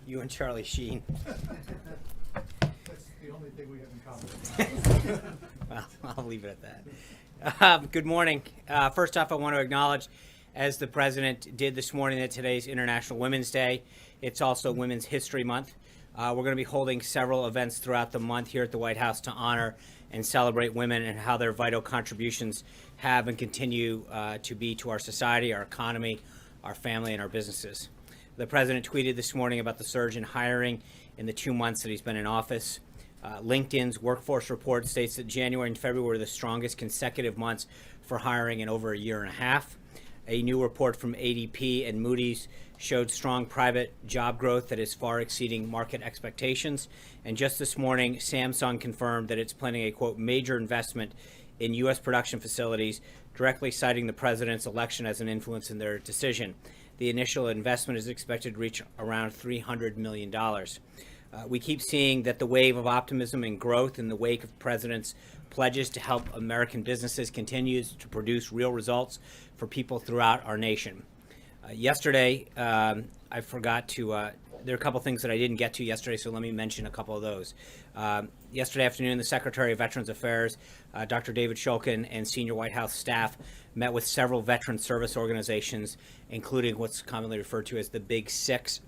You and Charlie Sheen. That's the only thing we have in common. Well, I'll leave it at that. Good morning. First off, I want to acknowledge, as the President did this morning, that today's International Women's Day. It's also Women's History Month. We're going to be holding several events throughout the month here at the White House to honor and celebrate women and how their vital contributions have and continue to be to our society, our economy, our family, and our businesses. The President tweeted this morning about the surge in hiring in the 2 months that he's been in office. LinkedIn's workforce report states that January and February were the strongest consecutive months for hiring in over a year and a half. A new report from ADP and Moody's showed strong private job growth that is far exceeding market expectations. And just this morning, Samsung confirmed that it's planning a, quote, major investment in U.S. production facilities, directly citing the president's election as an influence in their decision. The initial investment is expected to reach around $300 million. We keep seeing that the wave of optimism and growth in the wake of the president's pledges to help American businesses continues to produce real results for people throughout our nation. Yesterday, I forgot to, there are a couple things that I didn't get to yesterday, so let me mention a couple of those. Yesterday afternoon, the Secretary of Veterans Affairs, Dr. David Shulkin, and senior White House staff met with several veteran service organizations, including what's commonly referred to as the Big Six,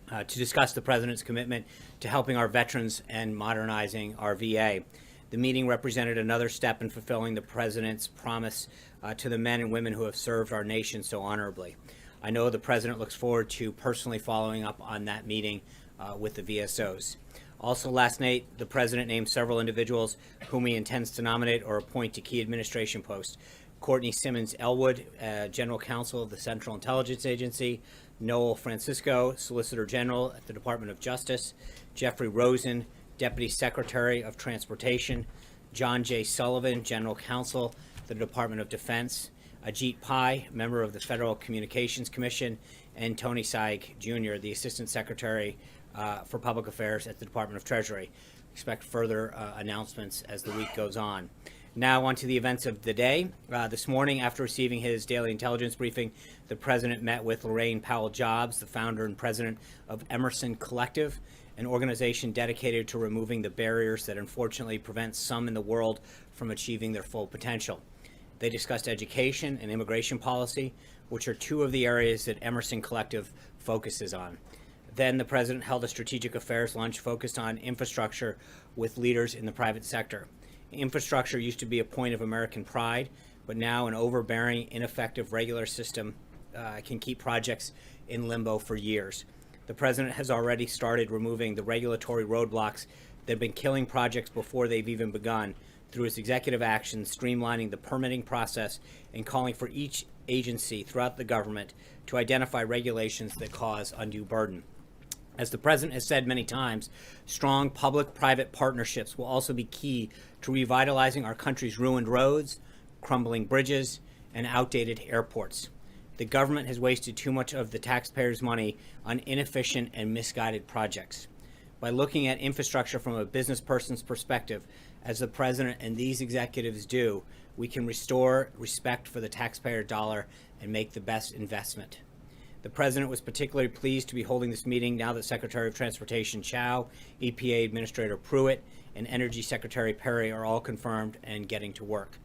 to discuss the President's commitment to helping our veterans and modernizing our VA. The meeting represented another step in fulfilling the President's promise to the men and women who have served our nation so honorably. I know the President looks forward to personally following up on that meeting with the VSOs. Also last night, the President named several individuals whom he intends to nominate or appoint to key administration posts. Courtney Simmons Elwood, General Counsel of the Central Intelligence Agency; Noel Francisco, Solicitor General at the Department of Justice; Jeffrey Rosen, Deputy Secretary of Transportation; John J. Sullivan, General Counsel at the Department of Defense; Ajit Pai, member of the Federal Communications Commission; and Tony Saig, Jr., the Assistant Secretary for Public Affairs at the Department of Treasury. Expect further announcements as the week goes on. Now on to the events of the day. This morning, after receiving his daily intelligence briefing, the President met with Lorraine Powell-Jobs, the founder and president of Emerson Collective, an organization dedicated to removing the barriers that unfortunately prevent some in the world from achieving their full potential. They discussed education and immigration policy, which are two of the areas that Emerson Collective focuses on. Then the President held a strategic affairs lunch focused on infrastructure with leaders in the private sector. Infrastructure used to be a point of American pride, but now an overbearing, ineffective regular system can keep projects in limbo for years. The President has already started removing the regulatory roadblocks that have been killing projects before they've even begun through his executive actions, streamlining the permitting process and calling for each agency throughout the government to identify regulations that cause undue burden. As the President has said many times, strong public-private partnerships will also be key to revitalizing our country's ruined roads, crumbling bridges, and outdated airports. The government has wasted too much of the taxpayers' money on inefficient and misguided projects. By looking at infrastructure from a business person's perspective, as the President and these executives do, we can restore respect for the taxpayer dollar and make the best investment. The President was particularly pleased to be holding this meeting now that Secretary of Transportation Chao, EPA Administrator Pruitt, and Energy Secretary Perry are all confirmed and getting to work.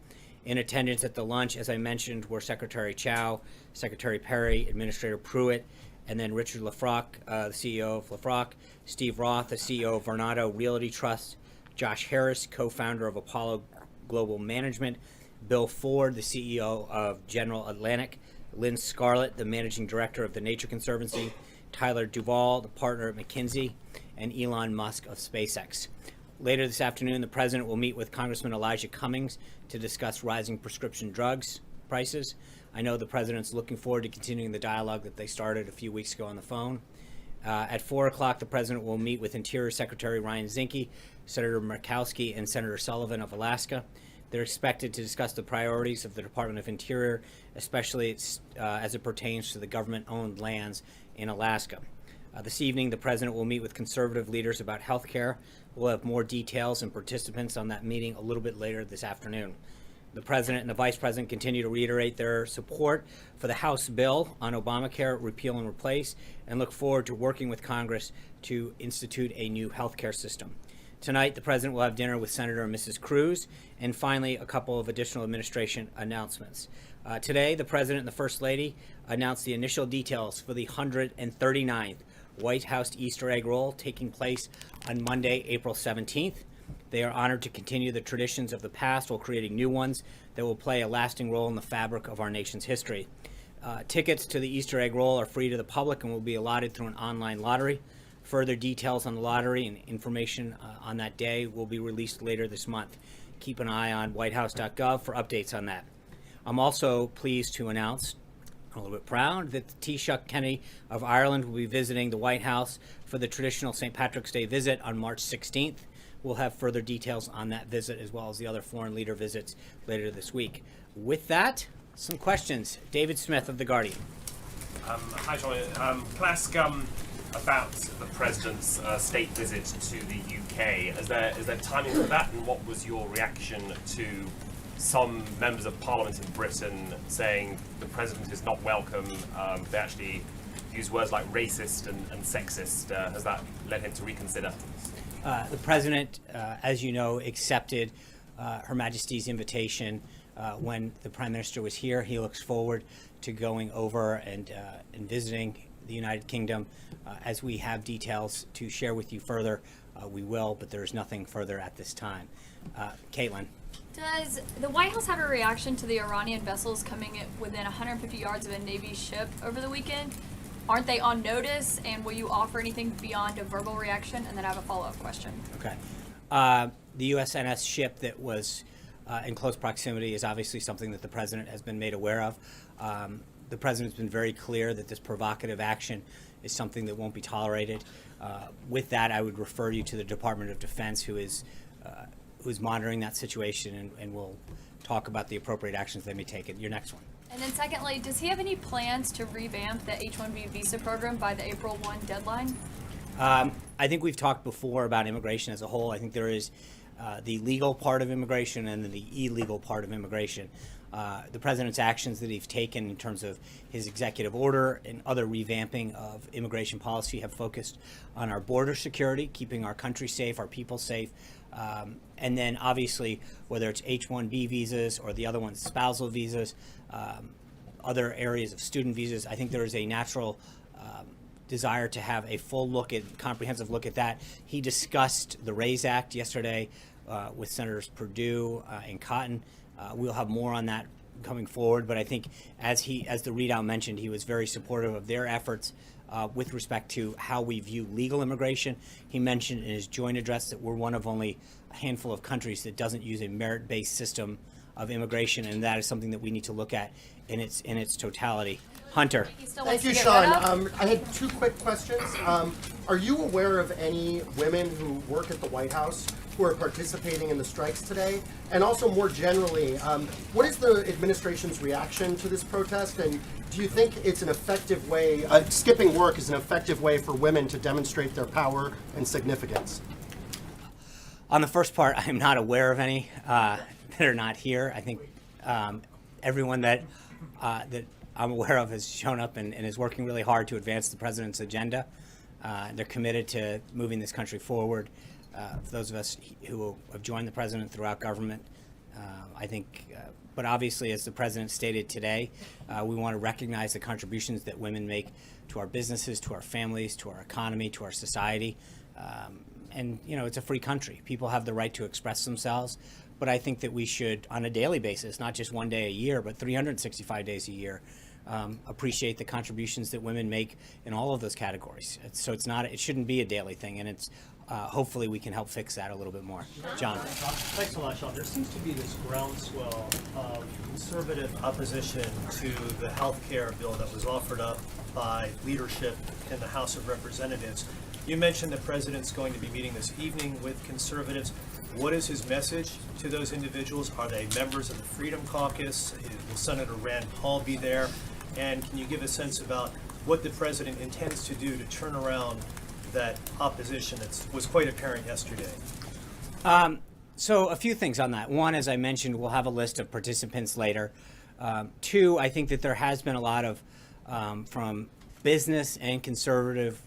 In attendance at the lunch, as I mentioned, were Secretary Chao, Secretary Perry, Administrator Pruitt, and then Richard Lefrock, the CEO of Lefrock, Steve Roth, the CEO of Vornado Realty Trust, Josh Harris, co-founder of Apollo Global Management, Bill Ford, the CEO of General Atlantic, Lynn Scarlett, the Managing Director of the Nature Conservancy, Tyler Duvall, the partner at McKinsey, and Elon Musk of SpaceX. Later this afternoon, the President will meet with Congressman Elijah Cummings to discuss rising prescription drugs prices. I know the President's looking forward to continuing the dialogue that they started a few weeks ago on the phone. At 4 o'clock, the President will meet with Interior Secretary Ryan Zinke, Senator Murkowski, and Senator Sullivan of Alaska. They're expected to discuss the priorities of the Department of Interior, especially as it pertains to the government-owned lands in Alaska. This evening, the President will meet with conservative leaders about health care. We'll have more details and participants on that meeting a little bit later this afternoon. The President and the Vice President continue to reiterate their support for the House bill on Obamacare repeal and replace, and look forward to working with Congress to institute a new health care system. Tonight, the President will have dinner with Senator and Mrs. Cruz, and finally, a couple of additional administration announcements. Today, the President and the First Lady announced the initial details for the 139th White House Easter egg roll taking place on Monday, April 17th. They are honored to continue the traditions of the past while creating new ones that will play a lasting role in the fabric of our nation's history. Tickets to the Easter egg roll are free to the public and will be allotted through an online lottery. Further details on the lottery and information on that day will be released later this month. Keep an eye on whitehouse.gov for updates on that. I'm also pleased to announce, a little bit proud, that the Taoiseach Kenny of Ireland will be visiting the White House for the traditional St. Patrick's Day visit on March 16th. We'll have further details on that visit as well as the other foreign leader visits later this week. With that, some questions. David Smith of The Guardian. Hi, John. Can I ask about the President's state visit to the UK? Is there timing for that, and what was your reaction to some members of Parliament in Britain saying the President is not welcome? They actually use words like racist and sexist. Has that led him to reconsider? The President, as you know, accepted Her Majesty's invitation when the Prime Minister was here. He looks forward to going over and visiting the United Kingdom. As we have details to share with you further, we will, but there is nothing further at this time. Caitlin. Does the White House have a reaction to the Iranian vessels coming within 150 yards of a Navy ship over the weekend? Aren't they on notice, and will you offer anything beyond a verbal reaction? And then I have a follow-up question. Okay. The USNS ship that was in close proximity is obviously something that the President has been made aware of. The President's been very clear that this provocative action is something that won't be tolerated. With that, I would refer you to the Department of Defense, who is monitoring that situation, and will talk about the appropriate actions they may take. Your next one. And then secondly, does he have any plans to revamp the H-1B visa program by the April 1 deadline? I think we've talked before about immigration as a whole. I think there is the legal part of immigration and then the illegal part of immigration. The President's actions that he's taken in terms of his executive order and other revamping of immigration policy have focused on our border security, keeping our country safe, our people safe, and then obviously whether it's H-1B visas or the other ones, spousal visas, other areas of student visas. I think there is a natural desire to have a full look at, comprehensive look at that. He discussed the RAISE Act yesterday with Senators Perdue and Cotton. We'll have more on that coming forward, but I think as the readout mentioned, he was very supportive of their efforts with respect to how we view legal immigration. He mentioned in his joint address that we're one of only a handful of countries that doesn't use a merit-based system of immigration, and that is something that we need to look at in its totality. Hunter. Thank you, Sean. I had two quick questions. Are you aware of any women who work at the White House who are participating in the strikes today? And also more generally, what is the administration's reaction to this protest? And do you think it's an effective way, skipping work is an effective way for women to demonstrate their power and significance? On the first part, I'm not aware of any that are not here. I think everyone that I'm aware of has shown up and is working really hard to advance the President's agenda. They're committed to moving this country forward. For those of us who have joined the President throughout government, I think, but obviously, as the President stated today, we want to recognize the contributions that women make to our businesses, to our families, to our economy, to our society. And, you know, it's a free country. People have the right to express themselves. But I think that we should, on a daily basis, not just one day a year, but 365 days a year, appreciate the contributions that women make in all of those categories. So it shouldn't be a daily thing, and it's hopefully we can help fix that a little bit more. John. Thanks a lot, Sean. There seems to be this groundswell of conservative opposition to the health care bill that was offered up by leadership in the House of Representatives. You mentioned the President's going to be meeting this evening with conservatives. What is his message to those individuals? Are they members of the Freedom Caucus? Will Senator Rand Paul be there? And can you give a sense about what the President intends to do to turn around that opposition that was quite apparent yesterday? So a few things on that. One, as I mentioned, we'll have a list of participants later. Two, I think that there has been a lot of, from business and conservative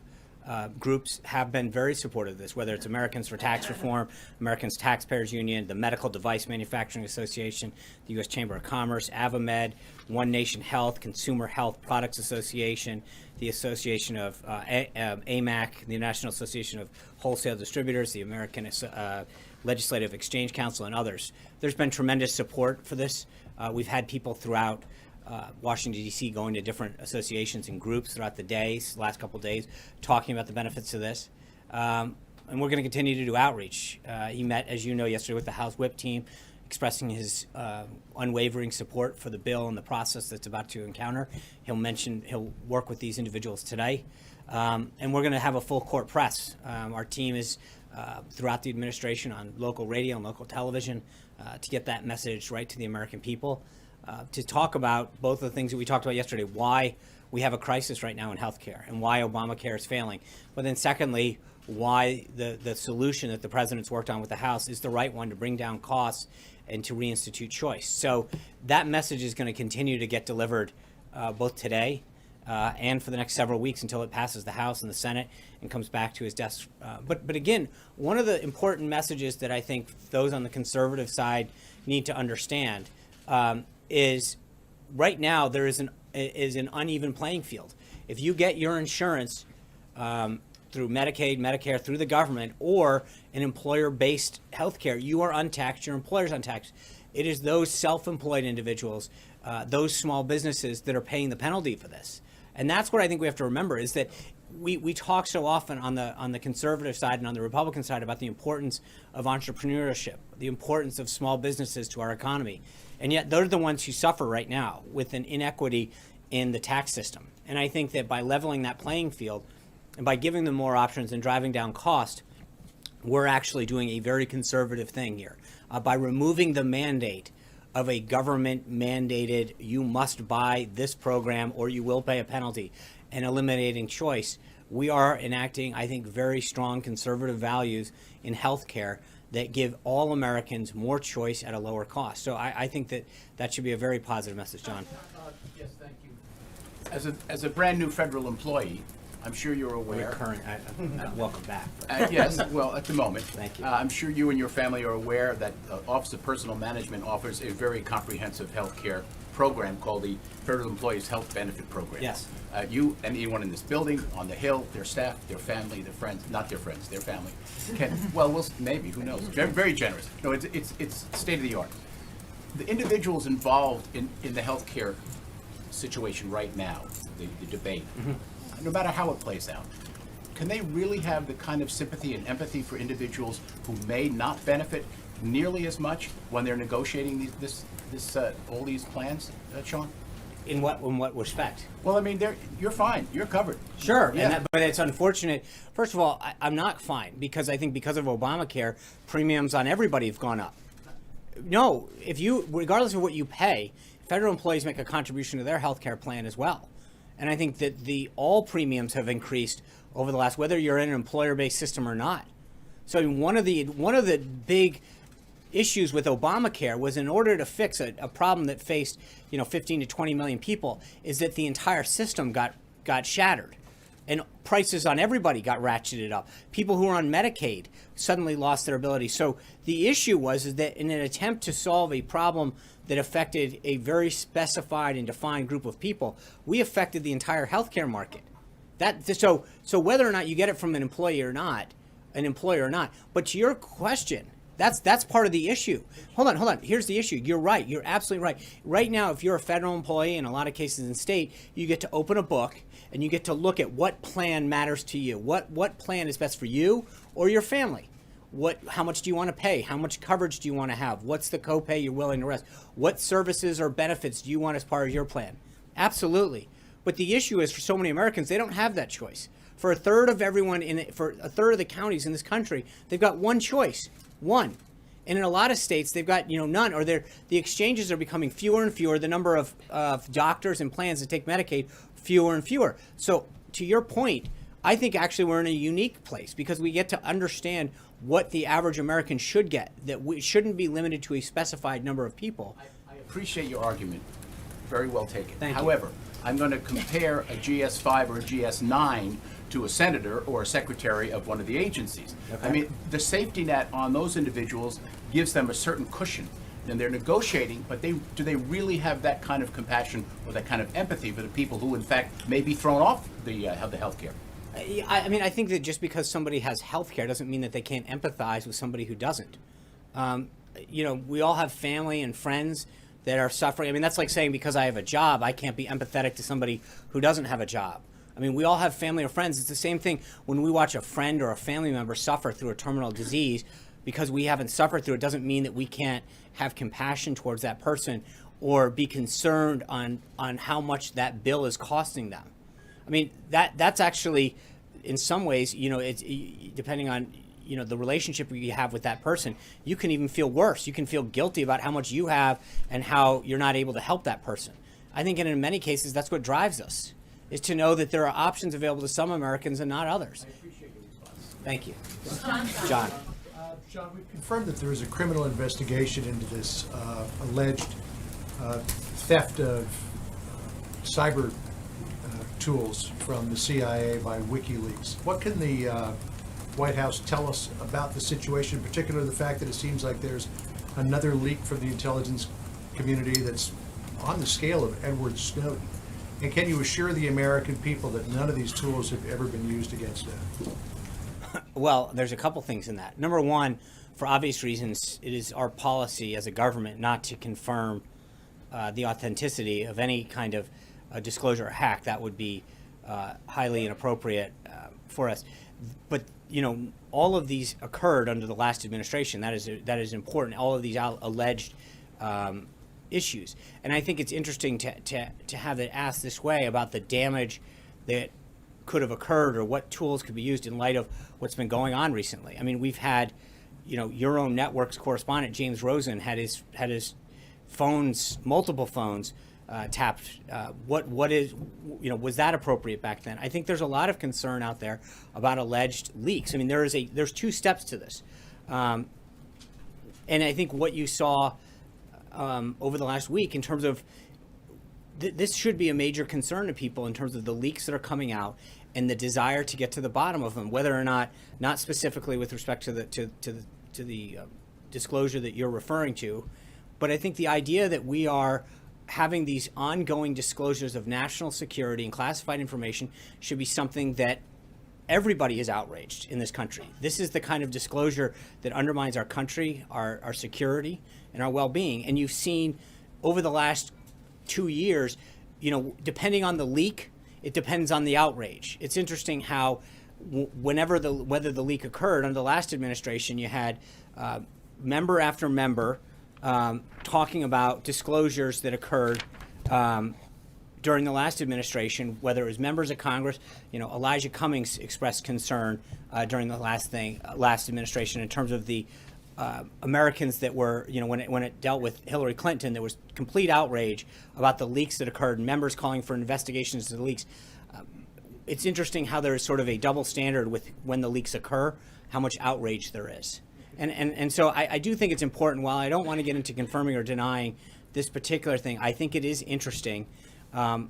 groups have been very supportive of this, whether it's Americans for Tax Reform, Americans Taxpayers Union, the Medical Device Manufacturing Association, the U.S. Chamber of Commerce, AvaMed, One Nation Health, Consumer Health Products Association, the Association of AMAC, the National Association of Wholesale Distributors, the American Legislative Exchange Council, and others. There's been tremendous support for this. We've had people throughout Washington, D.C. going to different associations and groups throughout the days, last couple of days, talking about the benefits of this. And we're going to continue to do outreach. He met, as you know, yesterday with the House Whip team, expressing his unwavering support for the bill and the process that's about to encounter. He'll work with these individuals today. And we're going to have a full court press. Our team is throughout the administration on local radio and local television to get that message right to the American people. To talk about both of the things that we talked about yesterday, why we have a crisis right now in healthcare and why Obamacare is failing. But then secondly, why the solution that the president's worked on with the House is the right one to bring down costs and to reinstitute choice. So that message is going to continue to get delivered both today and for the next several weeks until it passes the House and the Senate and comes back to his desk. But again, one of the important messages that I think those on the conservative side need to understand is right now there is an uneven playing field. If you get your insurance through Medicaid, Medicare, through the government, or an employer-based healthcare, you are untaxed, your employer's untaxed. It is those self-employed individuals, those small businesses that are paying the penalty for this. And that's what I think we have to remember is that we talk so often on the conservative side and on the Republican side about the importance of entrepreneurship, the importance of small businesses to our economy. And yet they're the ones who suffer right now with an inequity in the tax system. And I think that by leveling that playing field and by giving them more options and driving down cost, we're actually doing a very conservative thing here. By removing the mandate of a government mandated, you must buy this program or you will pay a penalty, and eliminating choice, we are enacting, I think, very strong conservative values in healthcare that give all Americans more choice at a lower cost. So I think that should be a very positive message, John. Yes, thank you. As a brand new federal employee, I'm sure you're aware. Welcome back. Yes, well, at the moment. Thank you. I'm sure you and your family are aware that Office of Personnel Management offers a very comprehensive health care program called the Federal Employees Health Benefit Program. Yes. You and anyone in this building, on the Hill, their staff, their family, their friends, not their friends, their family, can, well, maybe, who knows? Very, very generous. No, it's state of the art. The individuals involved in the healthcare situation right now, the debate, no matter how it plays out, can they really have the kind of sympathy and empathy for individuals who may not benefit nearly as much when they're negotiating all these plans, Sean? In what respect? Well, I mean, you're fine. You're covered. Sure, Yeah. but it's unfortunate. First of all, I'm not fine because I think because of Obamacare, premiums on everybody have gone up. No, regardless of what you pay, federal employees make a contribution to their health care plan as well. And I think that all premiums have increased over the last, whether you're in an employer-based system or not. So one of the big issues with Obamacare was in order to fix a problem that faced 15 to 20 million people is that the entire system got shattered and prices on everybody got ratcheted up. People who were on Medicaid suddenly lost their ability. So the issue was that in an attempt to solve a problem that affected a very specified and defined group of people, we affected the entire healthcare market. So whether or not you get it from an employer or not, but to your question, that's part of the issue. Hold on. Here's the issue. You're right. You're absolutely right. Right now, if you're a federal employee, in a lot of cases in state, you get to open a book and you get to look at what plan matters to you. What plan is best for you or your family? How much do you want to pay? How much coverage do you want to have? What's the copay you're willing to risk? What services or benefits do you want as part of your plan? Absolutely. But the issue is for so many Americans, they don't have that choice. For a third of everyone for a third of the counties in this country, they've got one choice. One. And in a lot of states, they've got none, or the exchanges are becoming fewer and fewer. The number of doctors and plans that take Medicaid, fewer and fewer. So to your point, I think actually we're in a unique place because we get to understand what the average American should get, that we shouldn't be limited to a specified number of people. I appreciate your argument. Very well taken. Thank you. However, I'm going to compare a GS5 or a GS9 to a senator or a secretary of one of the agencies. Okay. I mean, the safety net on those individuals gives them a certain cushion. And they're negotiating, but do they really have that kind of compassion or that kind of empathy for the people who, in fact, may be thrown off the health care? I mean, I think that just because somebody has health care doesn't mean that they can't empathize with somebody who doesn't. We all have family and friends that are suffering. I mean, that's like saying because I have a job, I can't be empathetic to somebody who doesn't have a job. I mean, we all have family or friends. It's the same thing when we watch a friend or a family member suffer through a terminal disease. Because we haven't suffered through it doesn't mean that we can't have compassion towards that person or be concerned on how much that bill is costing them. I mean, that's actually, in some ways, it's depending on, the relationship you have with that person, you can even feel worse. You can feel guilty about how much you have and how you're not able to help that person. I think in many cases, that's what drives us, is to know that there are options available to some Americans and not others. I appreciate your response. Thank you. John. John, we've confirmed that there is a criminal investigation into this alleged theft of cyber tools from the CIA by Wikileaks. What can the White House tell us about the situation, in particular the fact that it seems like there's another leak from the intelligence community that's on the scale of Edward Snowden? And can you assure the American people that none of these tools have ever been used against them? Well, there's a couple things in that. Number one, for obvious reasons, it is our policy as a government not to confirm the authenticity of any kind of disclosure or hack. That would be highly inappropriate for us. But, all of these occurred under the last administration. That is important. All of these alleged issues. And I think it's interesting to have it asked this way about the damage that could have occurred or what tools could be used in light of what's been going on recently. I mean, we've had, your own network's correspondent, James Rosen, had his phones, multiple phones, tapped. Was that appropriate back then? I think there's a lot of concern out there about alleged leaks. I mean, there's two steps to this. And I think what you saw over the last week in terms of this should be a major concern to people in terms of the leaks that are coming out and the desire to get to the bottom of them, whether or not specifically with respect to the disclosure that you're referring to, but I think the idea that we are having these ongoing disclosures of national security and classified information should be something that everybody is outraged in this country. This is the kind of disclosure that undermines our country, our security, and our well-being. And you've seen over the last 2 years, depending on the leak, it depends on the outrage. It's interesting how whether the leak occurred under the last administration, you had member after member talking about disclosures that occurred during the last administration, whether it was members of Congress. Elijah Cummings expressed concern during the last administration in terms of the Americans that were, when it dealt with Hillary Clinton, there was complete outrage about the leaks that occurred, members calling for investigations into the leaks. It's interesting how there is sort of a double standard with when the leaks occur, how much outrage there is. And so I do think it's important, while I don't want to get into confirming or denying this particular thing, I think it is interesting how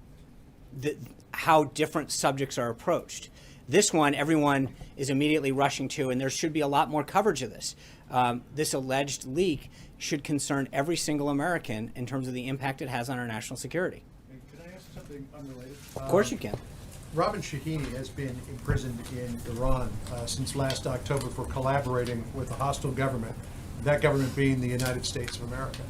different subjects are approached. This one, everyone is immediately rushing to, and there should be a lot more coverage of this. This alleged leak should concern every single American in terms of the impact it has on our national security. Can I ask something unrelated? Of course you can. Robin Shahini has been imprisoned in Iran since last October for collaborating with a hostile government, that government being the United States of America.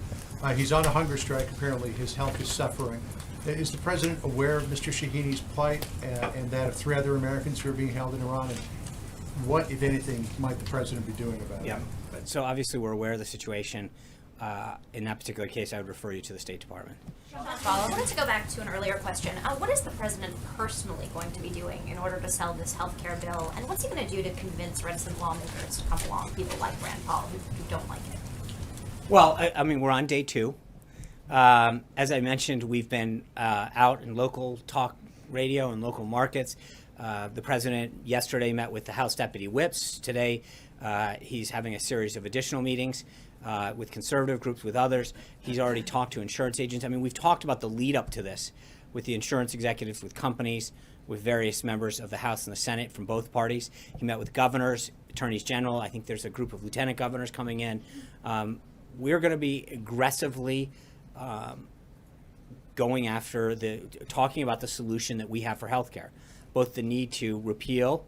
He's on a hunger strike. Apparently his health is suffering. Is the president aware of Mr. Shahini's plight and that of 3 other Americans who are being held in Iran? And what, if anything, might the president be doing about it? Yeah. So obviously we're aware of the situation. In that particular case, I would refer you to the State Department. I wanted to go back to an earlier question. What is the president personally going to be doing in order to sell this health care bill? And what's he going to do to convince reticent lawmakers to come along, people like Rand Paul who don't like it? Well, I mean, we're on day 2. As I mentioned, we've been out in local talk radio and local markets. The president yesterday met with the House deputy whips. Today, he's having a series of additional meetings with conservative groups, with others. He's already talked to insurance agents. I mean, we've talked about the lead up to this with the insurance executives, with companies, with various members of the House and the Senate from both parties. He met with governors, attorneys general. I think there's a group of lieutenant governors coming in. We're going to be aggressively going after talking about the solution that we have for healthcare, both the need to repeal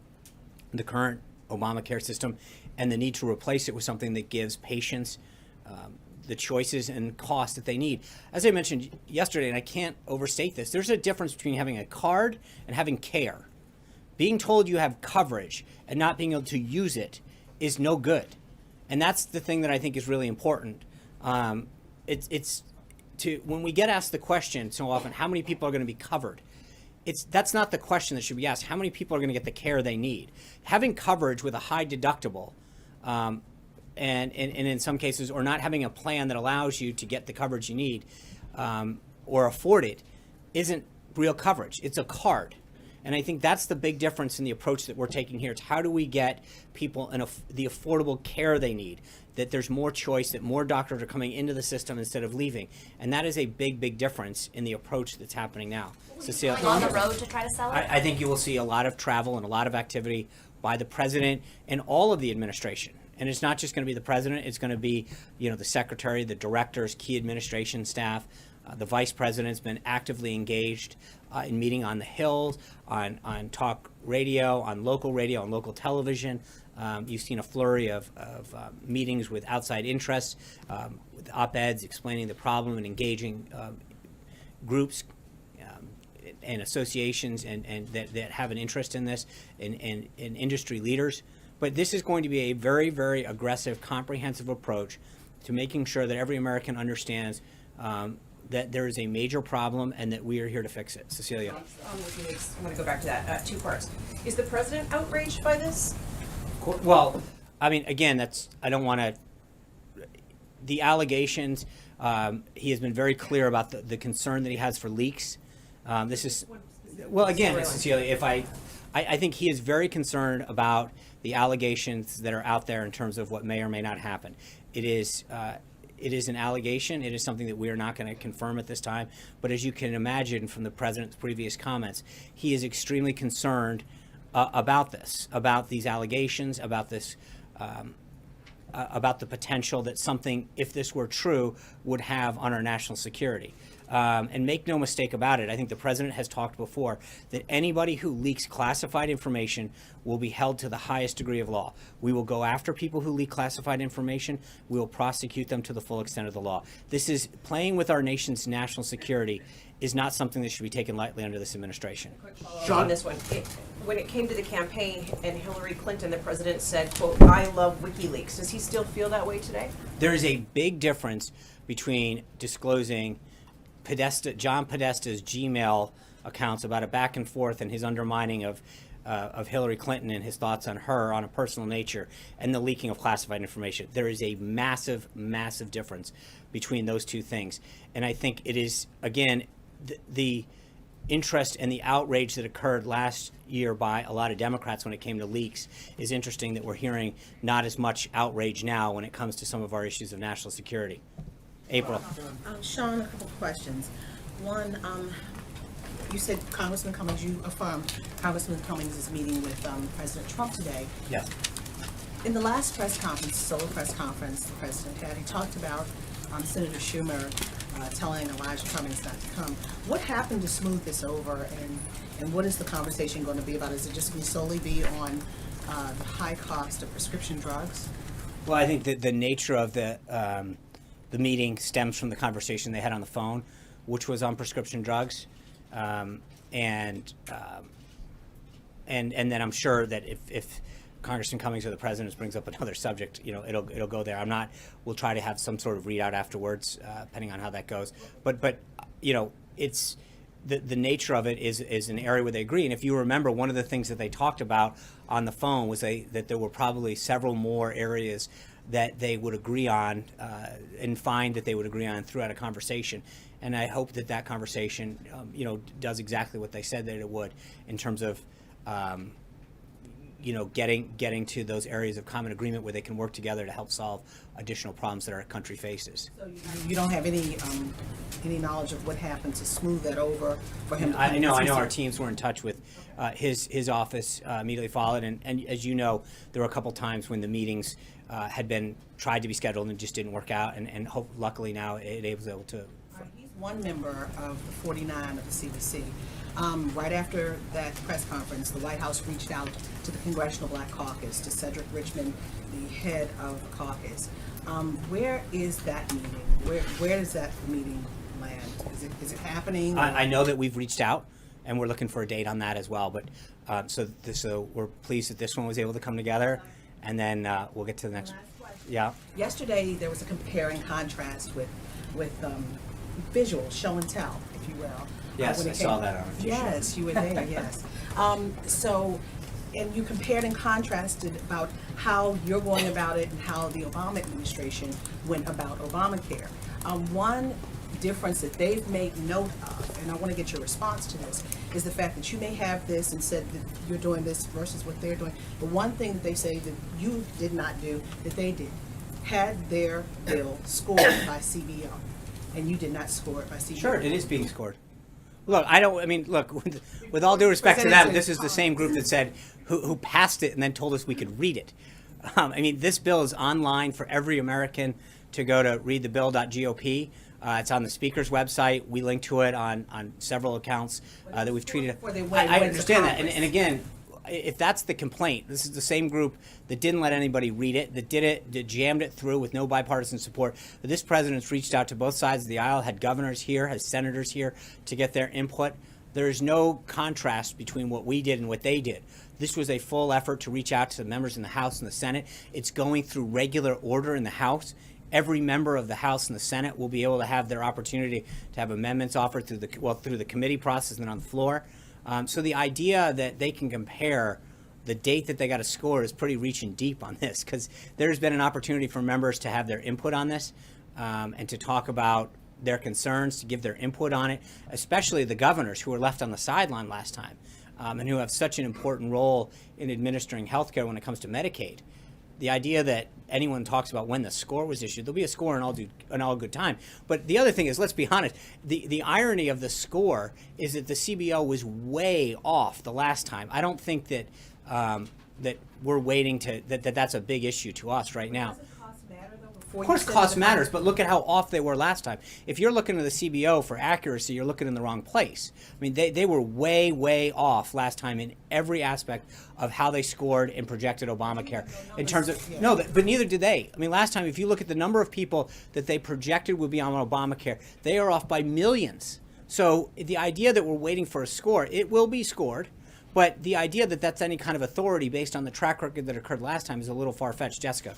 the current Obamacare system and the need to replace it with something that gives patients the choices and costs that they need. As I mentioned yesterday, and I can't overstate this, there's a difference between having a card and having care. Being told you have coverage and not being able to use it is no good. And that's the thing that I think is really important. When we get asked the question so often, how many people are going to be covered? That's not the question that should be asked. How many people are going to get the care they need? Having coverage with a high deductible, and in some cases, or not having a plan that allows you to get the coverage you need or afford it, isn't real coverage. It's a card. And I think that's the big difference in the approach that we're taking here. It's how do we get people the affordable care they need, that there's more choice, that more doctors are coming into the system instead of leaving. And that is a big, big difference in the approach that's happening now. Cecilia? On the road to try to sell it? I think you will see a lot of travel and a lot of activity by the president and all of the administration. And it's not just going to be the president. It's going to be, the secretary, the directors, key administration staff. The vice president's been actively engaged in meeting on the Hill, on talk radio, on local television. You've seen a flurry of meetings with outside interests, with op-eds explaining the problem and engaging groups and associations and that have an interest in this, and industry leaders. But this is going to be a very, very aggressive, comprehensive approach to making sure that every American understands that there is a major problem and that we are here to fix it. Cecilia. On Wikileaks, I'm going to go back to that. Two parts. Is the president outraged by this? Well, I mean, again, I don't want to. The allegations. He has been very clear about the concern that he has for leaks. This is, well, again, Cecilia, I think he is very concerned about the allegations that are out there in terms of what may or may not happen. It is an allegation. It is something that we are not going to confirm at this time. But as you can imagine from the president's previous comments, he is extremely concerned about this, about these allegations, about this, about the potential that something, if this were true, would have on our national security. And make no mistake about it, I think the president has talked before that anybody who leaks classified information will be held to the highest degree of law. We will go after people who leak classified information. We will prosecute them to the full extent of the law. This is playing with our nation's national security is not something that should be taken lightly under this administration. On this one, when it came to the campaign and Hillary Clinton, the president said, quote, "I love WikiLeaks." Does he still feel that way today? There is a big difference between disclosing John Podesta's Gmail accounts about a back and forth and his undermining of Hillary Clinton and his thoughts on her on a personal nature, and the leaking of classified information. There is a massive, massive difference between those two things. And I think it is, again, the interest and the outrage that occurred last year by a lot of Democrats when it came to leaks is interesting that we're hearing not as much outrage now when it comes to some of our issues of national security. April. Sean, a couple of questions. One, you said Congressman Cummings, you affirmed Congressman Cummings is meeting with President Trump today. Yes. In the last press conference, solo press conference the president had, he talked about Senator Schumer telling Elijah Cummings not to come. What happened to smooth this over, and what is the conversation going to be about? Is it just going to solely be on the high cost of prescription drugs? Well, I think that the nature of the meeting stems from the conversation they had on the phone, which was on prescription drugs, and then I'm sure that if Congressman Cummings or the president brings up another subject, it'll go there. We'll try to have some sort of readout afterwards, depending on how that goes. But it's the nature of it is an area where they agree. And if you remember, one of the things that they talked about on the phone was that there were probably several more areas that they would agree on and find that they would agree on throughout a conversation. And I hope that conversation, does exactly what they said that it would in terms of getting to those areas of common agreement where they can work together to help solve additional problems that our country faces. So you don't have any knowledge of what happened to smooth that over for him? I know our teams were in touch with his office immediately followed, and as you know, there were a couple times when the meetings had been tried to be scheduled and just didn't work out, and luckily now it was able to. He's one member of the 49 of the CBC. Right after that press conference, the White House reached out to the Congressional Black Caucus, to Cedric Richmond, the head of the caucus. Where is that meeting? Where does that meeting land? Is it happening? I know that we've reached out, and we're looking for a date on that as well. But so we're pleased that this one was able to come together, and then we'll get to the next. Yeah. Yesterday there was a compare and contrast with visual show and tell, if you will. Yes, I saw that on a few Yes, shows. you were there. Yes. And you compared and contrasted about how you're going about it and how the Obama administration went about Obamacare. One difference that they've made note of, and I want to get your response to this, is the fact that you may have this and said that you're doing this versus what they're doing. But one thing that they say that you did not do, that they did, had their bill scored by CBO, and you did not score it by CBO. Sure, it is being scored. Look, with all due respect to them, this is the same group that said, who passed it and then told us we could read it. This bill is online for every American to go to readthebill.gop. It's on the Speaker's website. We link to it on several accounts that we've treated. I understand that. And again, if that's the complaint, this is the same group that didn't let anybody read it, that did it, that jammed it through with no bipartisan support. But this president's reached out to both sides of the aisle, had governors here, has senators here to get their input. There is no contrast between what we did and what they did. This was a full effort to reach out to the members in the House and the Senate. It's going through regular order in the House. Every member of the House and the Senate will be able to have their opportunity to have amendments offered through the committee process and then on the floor. So the idea that they can compare the date that they got to score is pretty reaching deep on this, because there's been an opportunity for members to have their input on this and to talk about their concerns, to give their input on it, especially the governors who were left on the sideline last time and who have such an important role in administering health care when it comes to Medicaid. The idea that anyone talks about when the score was issued, there'll be a score in all good time. But the other thing is, let's be honest, the irony of the score is that the CBO was way off the last time. I don't think that that we're waiting that's a big issue to us right now. Of course cost matters, but look at how off they were last time. If you're looking to the CBO for accuracy, you're looking in the wrong place. They were way, way off last time in every aspect of how they scored and projected Obamacare. In terms of, no, but neither did they. Last time, if you look at the number of people that they projected would be on Obamacare, they are off by millions. So the idea that we're waiting for a score, it will be scored. But the idea that that's any kind of authority based on the track record that occurred last time is a little far-fetched. Jessica.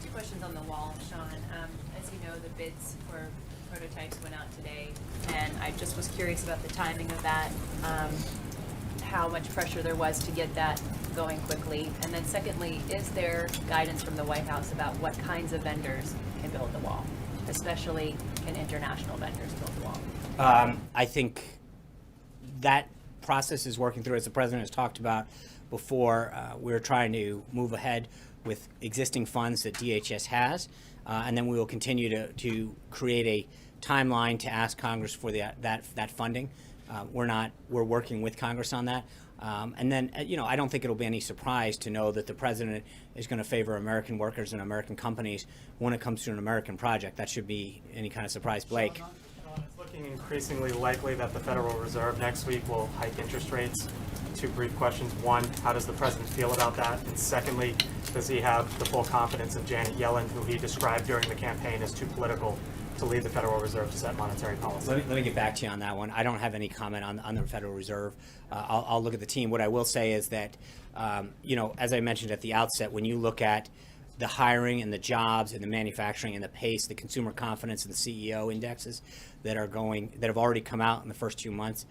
Two questions on the wall, Sean. As you know, the bids for prototypes went out today, and I just was curious about the timing of that, how much pressure there was to get that going quickly. And then secondly, is there guidance from the White House about what kinds of vendors can build the wall, especially can international vendors build the wall? I think that process is working through, as the president has talked about before. We're trying to move ahead with existing funds that DHS has, and then we will continue to create a timeline to ask Congress for that funding. We're working with Congress on that. And then, I don't think it'll be any surprise to know that the president is going to favor American workers and American companies when it comes to an American project. That should be any kind of surprise, Blake. It's looking increasingly likely that the Federal Reserve next week will hike interest rates. Two brief questions. One, how does the president feel about that? And secondly, does he have the full confidence of Janet Yellen, who he described during the campaign as too political to lead the Federal Reserve to set monetary policy? Let me get back to you on that one. I don't have any comment on the Federal Reserve. I'll look at the team. What I will say is that, as I mentioned at the outset, when you look at the hiring and the jobs and the manufacturing and the pace, the consumer confidence and the CEO indexes that have already come out in the first 2 months,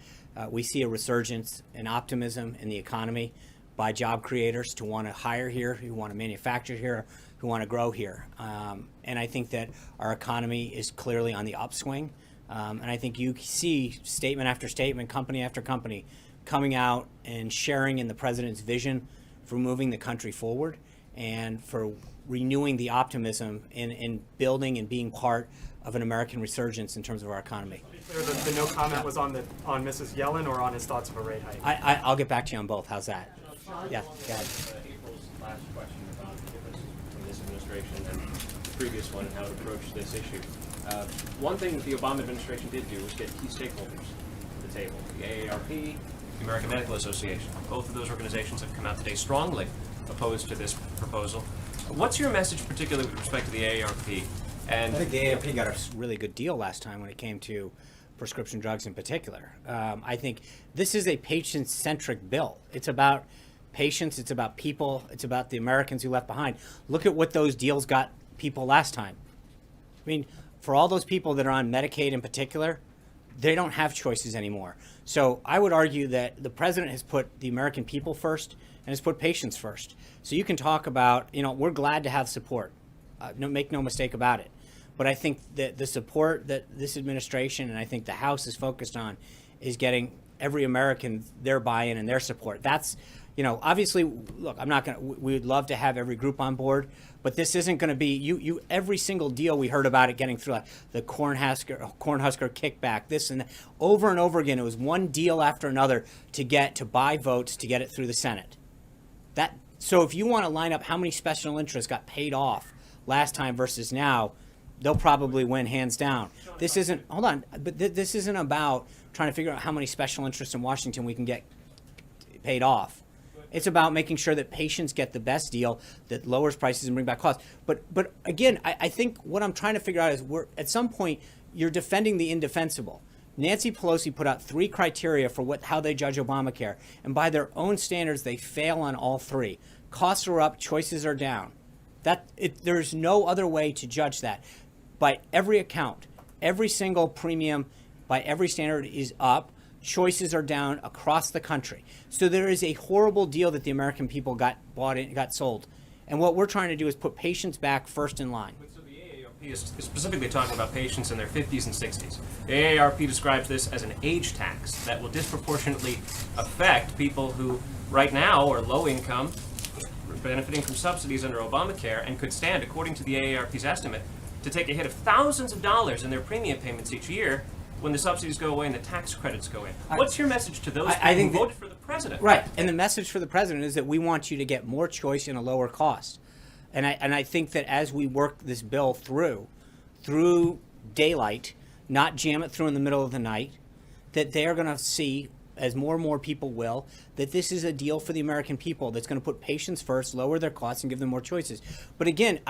we see a resurgence in optimism in the economy by job creators to want to hire here, who want to manufacture here, who want to grow here. And I think that our economy is clearly on the upswing. And I think you see statement after statement, company after company, coming out and sharing in the president's vision for moving the country forward and for renewing the optimism in building and being part of an American resurgence in terms of our economy. The no comment was on Mrs. Yellen or on his thoughts of a rate hike? I'll get back to you on both. How's that? Yeah, go ahead. April's last question about the difference between this administration and the previous one and how to approach this issue. One thing that the Obama administration did do was get key stakeholders to the table. The AARP, the American Medical Association. Both of those organizations have come out today strongly opposed to this proposal. What's your message particularly with respect to the AARP? And I think the AARP got a really good deal last time when it came to prescription drugs in particular. I think this is a patient-centric bill. It's about patients, it's about people, it's about the Americans who left behind. Look at what those deals got people last time. I mean, for all those people that are on Medicaid in particular, they don't have choices anymore. So I would argue that the president has put the American people first and has put patients first. So you can talk about, we're glad to have support. Make no mistake about it. But I think that the support that this administration and I think the House is focused on is getting every American their buy-in and their support. That's, obviously, look, we would love to have every group on board, but this isn't going to be, every single deal we heard about it getting through, like the Cornhusker kickback, this and that, over and over again, it was one deal after another to buy votes to get it through the Senate. So if you want to line up how many special interests got paid off last time versus now, they'll probably win hands down. This isn't, hold on, but this isn't about trying to figure out how many special interests in Washington we can get paid off. It's about making sure that patients get the best deal that lowers prices and bring back costs. But again, I think what I'm trying to figure out is at some point you're defending the indefensible. Nancy Pelosi put out 3 criteria for how they judge Obamacare, and by their own standards, they fail on all 3. Costs are up, choices are down. There's no other way to judge that. By every account, every single premium, by every standard is up. Choices are down across the country. So there is a horrible deal that the American people got sold. And what we're trying to do is put patients back first in line. So the AARP is specifically talking about patients in their 50s and 60s. The AARP describes this as an age tax that will disproportionately affect people who right now are low income, benefiting from subsidies under Obamacare, and could stand, according to the AARP's estimate, to take a hit of thousands of dollars in their premium payments each year when the subsidies go away and the tax credits go in. What's your message to those people who voted for the president? Right, and the message for the president is that we want you to get more choice and a lower cost. And I think that as we work this bill through daylight, not jam it through in the middle of the night, that they're going to see, as more and more people will, that this is a deal for the American people that's going to put patients first, lower their costs, and give them more choices. But again,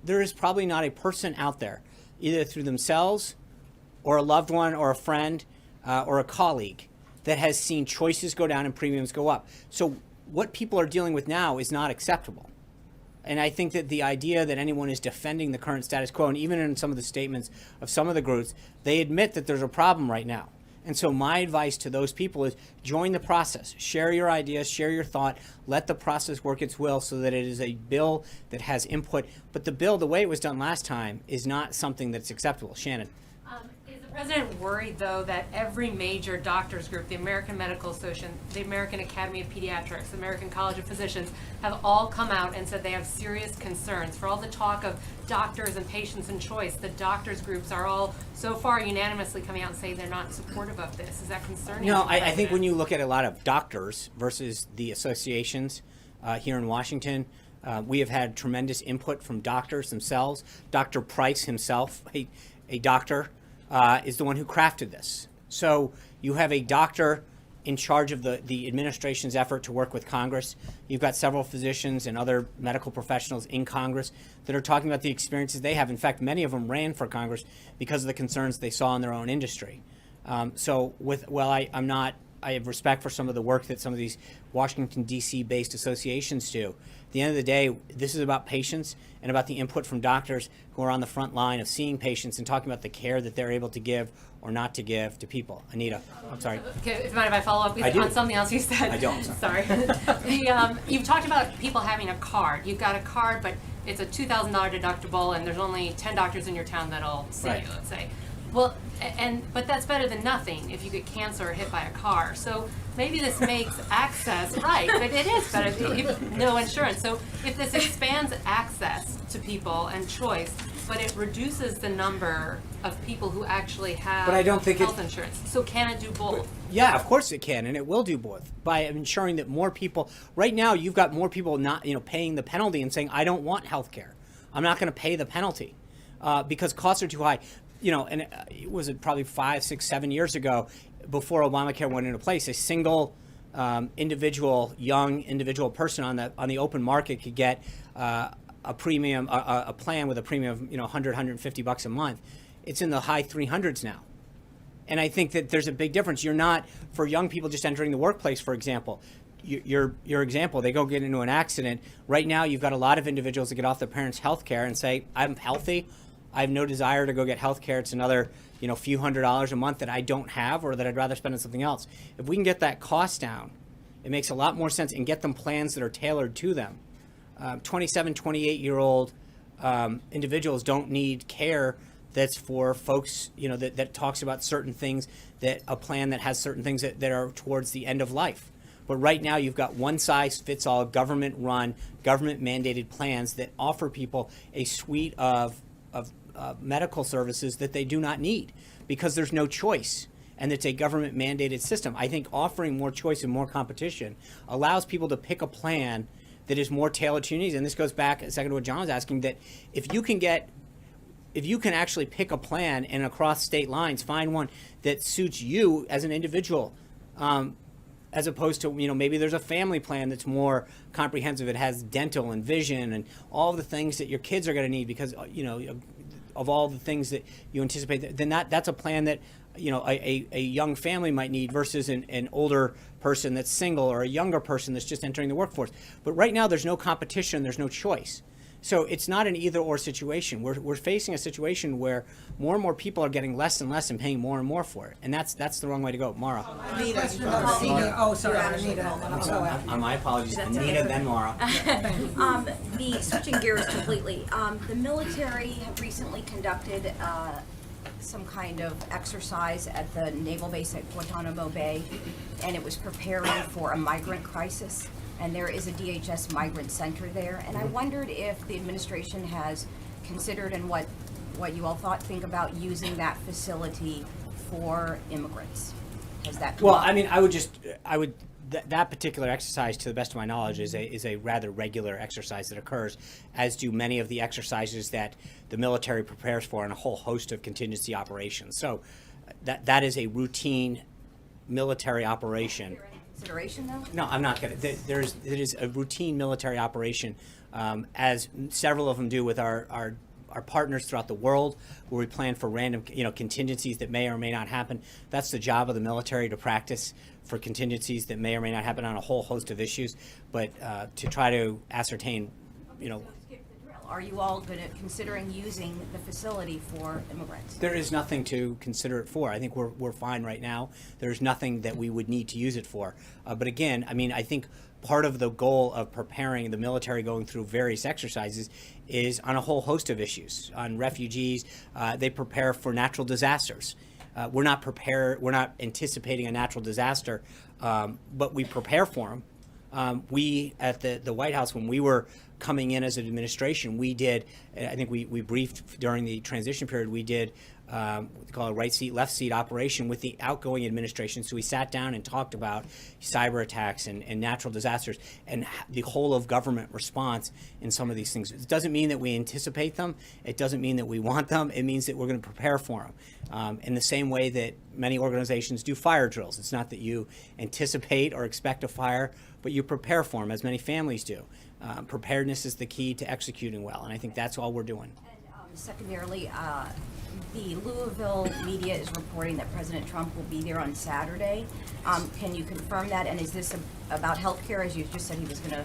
there is probably not a person out there, either through themselves or a loved one or a friend or a colleague, that has seen choices go down and premiums go up. So what people are dealing with now is not acceptable. And I think that the idea that anyone is defending the current status quo, and even in some of the statements of some of the groups, they admit that there's a problem right now. And so my advice to those people is join the process. Share your ideas, share your thought, let the process work its will so that it is a bill that has input. But the bill, the way it was done last time, is not something that's acceptable. Shannon. Is the president worried, though, that every major doctors group, the American Medical Association, the American Academy of Pediatrics, the American College of Physicians, have all come out and said they have serious concerns? For all the talk of doctors and patients and choice, the doctors groups are all so far unanimously coming out and saying they're not supportive of this. Is that concerning? No, I think when you look at a lot of doctors versus the associations here in Washington, we have had tremendous input from doctors themselves. Dr. Price himself, a doctor, is the one who crafted this. So you have a doctor in charge of the administration's effort to work with Congress. You've got several physicians and other medical professionals in Congress that are talking about the experiences they have. In fact, many of them ran for Congress because of the concerns they saw in their own industry. I have respect for some of the work that some of these Washington, D.C. based associations do. At the end of the day, this is about patients and about the input from doctors who are on the front line of seeing patients and talking about the care that they're able to give or not to give to people. Anita, I'm sorry. Okay, if you mind if I follow up on something else you said? I don't. Sorry. You've talked about people having a card. You've got a card, but it's a $2,000 deductible, and there's only 10 doctors in your town that'll see you, let's say. Well, but that's better than nothing if you get cancer or hit by a car. So maybe this makes access, right, but it is better if no insurance. So if this expands access to people and choice, but it reduces the number of people who actually have But I don't think health insurance. So can it do both? Yeah, of course it can, and it will do both by ensuring that more people. Right now, you've got more people not, paying the penalty and saying, "I don't want health care. I'm not going to pay the penalty because costs are too high." And it was probably 5, 6, 7 years ago, before Obamacare went into place, a single young individual person on the open market could get a premium, a plan with a premium of $100, $150 a month. It's in the high 300s now. And I think that there's a big difference. You're not, for young people just entering the workplace, for example, your example, they go get into an accident. Right now, you've got a lot of individuals that get off their parents' health care and say, I'm healthy. I have no desire to go get health care. It's another few $100s a month that I don't have or that I'd rather spend on something else. If we can get that cost down, it makes a lot more sense and get them plans that are tailored to them. 27, 28-year-old individuals don't need care that's for folks, that talks about certain things, that a plan that has certain things that are towards the end of life. But right now you've got one-size-fits-all government-run, government-mandated plans that offer people a suite of medical services that they do not need because there's no choice. And it's a government-mandated system. I think offering more choice and more competition allows people to pick a plan that is more tailored to your needs. And this goes back a second to what John was asking, that if you can actually pick a plan and across state lines find one that suits you as an individual, as opposed to, maybe there's a family plan that's more comprehensive. It has dental and vision and all the things that your kids are going to need because, of all the things that you anticipate, then that's a plan that, a young family might need versus an older person that's single or a younger person that's just entering the workforce. But right now there's no competition, there's no choice. So it's not an either-or situation. We're facing a situation where more and more people are getting less and less and paying more and more for it, and that's the wrong way to go. Mara. Anita. Oh, sorry, Anita. My apologies, Anita, then Mara. Switching gears completely, the military have recently conducted some kind of exercise at the naval base at Guantanamo Bay, and it was preparing for a migrant crisis. And there is a DHS migrant center there. And I wondered if the administration has considered and what you all think about using that facility for immigrants. Has that come Well, up? I mean, that particular exercise, to the best of my knowledge, is a rather regular exercise that occurs, as do many of the exercises that the military prepares for in a whole host of contingency operations. So that is a routine military operation. Consideration though? No, I'm not going to. It is a routine military operation, as several of them do with our partners throughout the world, where we plan for random, contingencies that may or may not happen. That's the job of the military, to practice for contingencies that may or may not happen on a whole host of issues. But to try to ascertain, Are you all considering using the facility for immigrants? there is nothing to consider it for. I think we're fine right now. There's nothing that we would need to use it for. But again, I mean, I think part of the goal of preparing the military going through various exercises is on a whole host of issues. On refugees, they prepare for natural disasters. We're not anticipating a natural disaster, but we prepare for them. We at the White House, when we were coming in as an administration, we did, I think we briefed during the transition period, we did what they call a right seat, left seat operation with the outgoing administration. So we sat down and talked about cyber attacks and natural disasters and the whole of government response in some of these things. It doesn't mean that we anticipate them. It doesn't mean that we want them. It means that we're going to prepare for them. In the same way that many organizations do fire drills. It's not that you anticipate or expect a fire, but you prepare for them, as many families do. Preparedness is the key to executing well, and I think that's all we're doing. And secondarily, the Louisville media is reporting that President Trump will be there on Saturday. Can you confirm that? And is this about healthcare, as you just said he was going to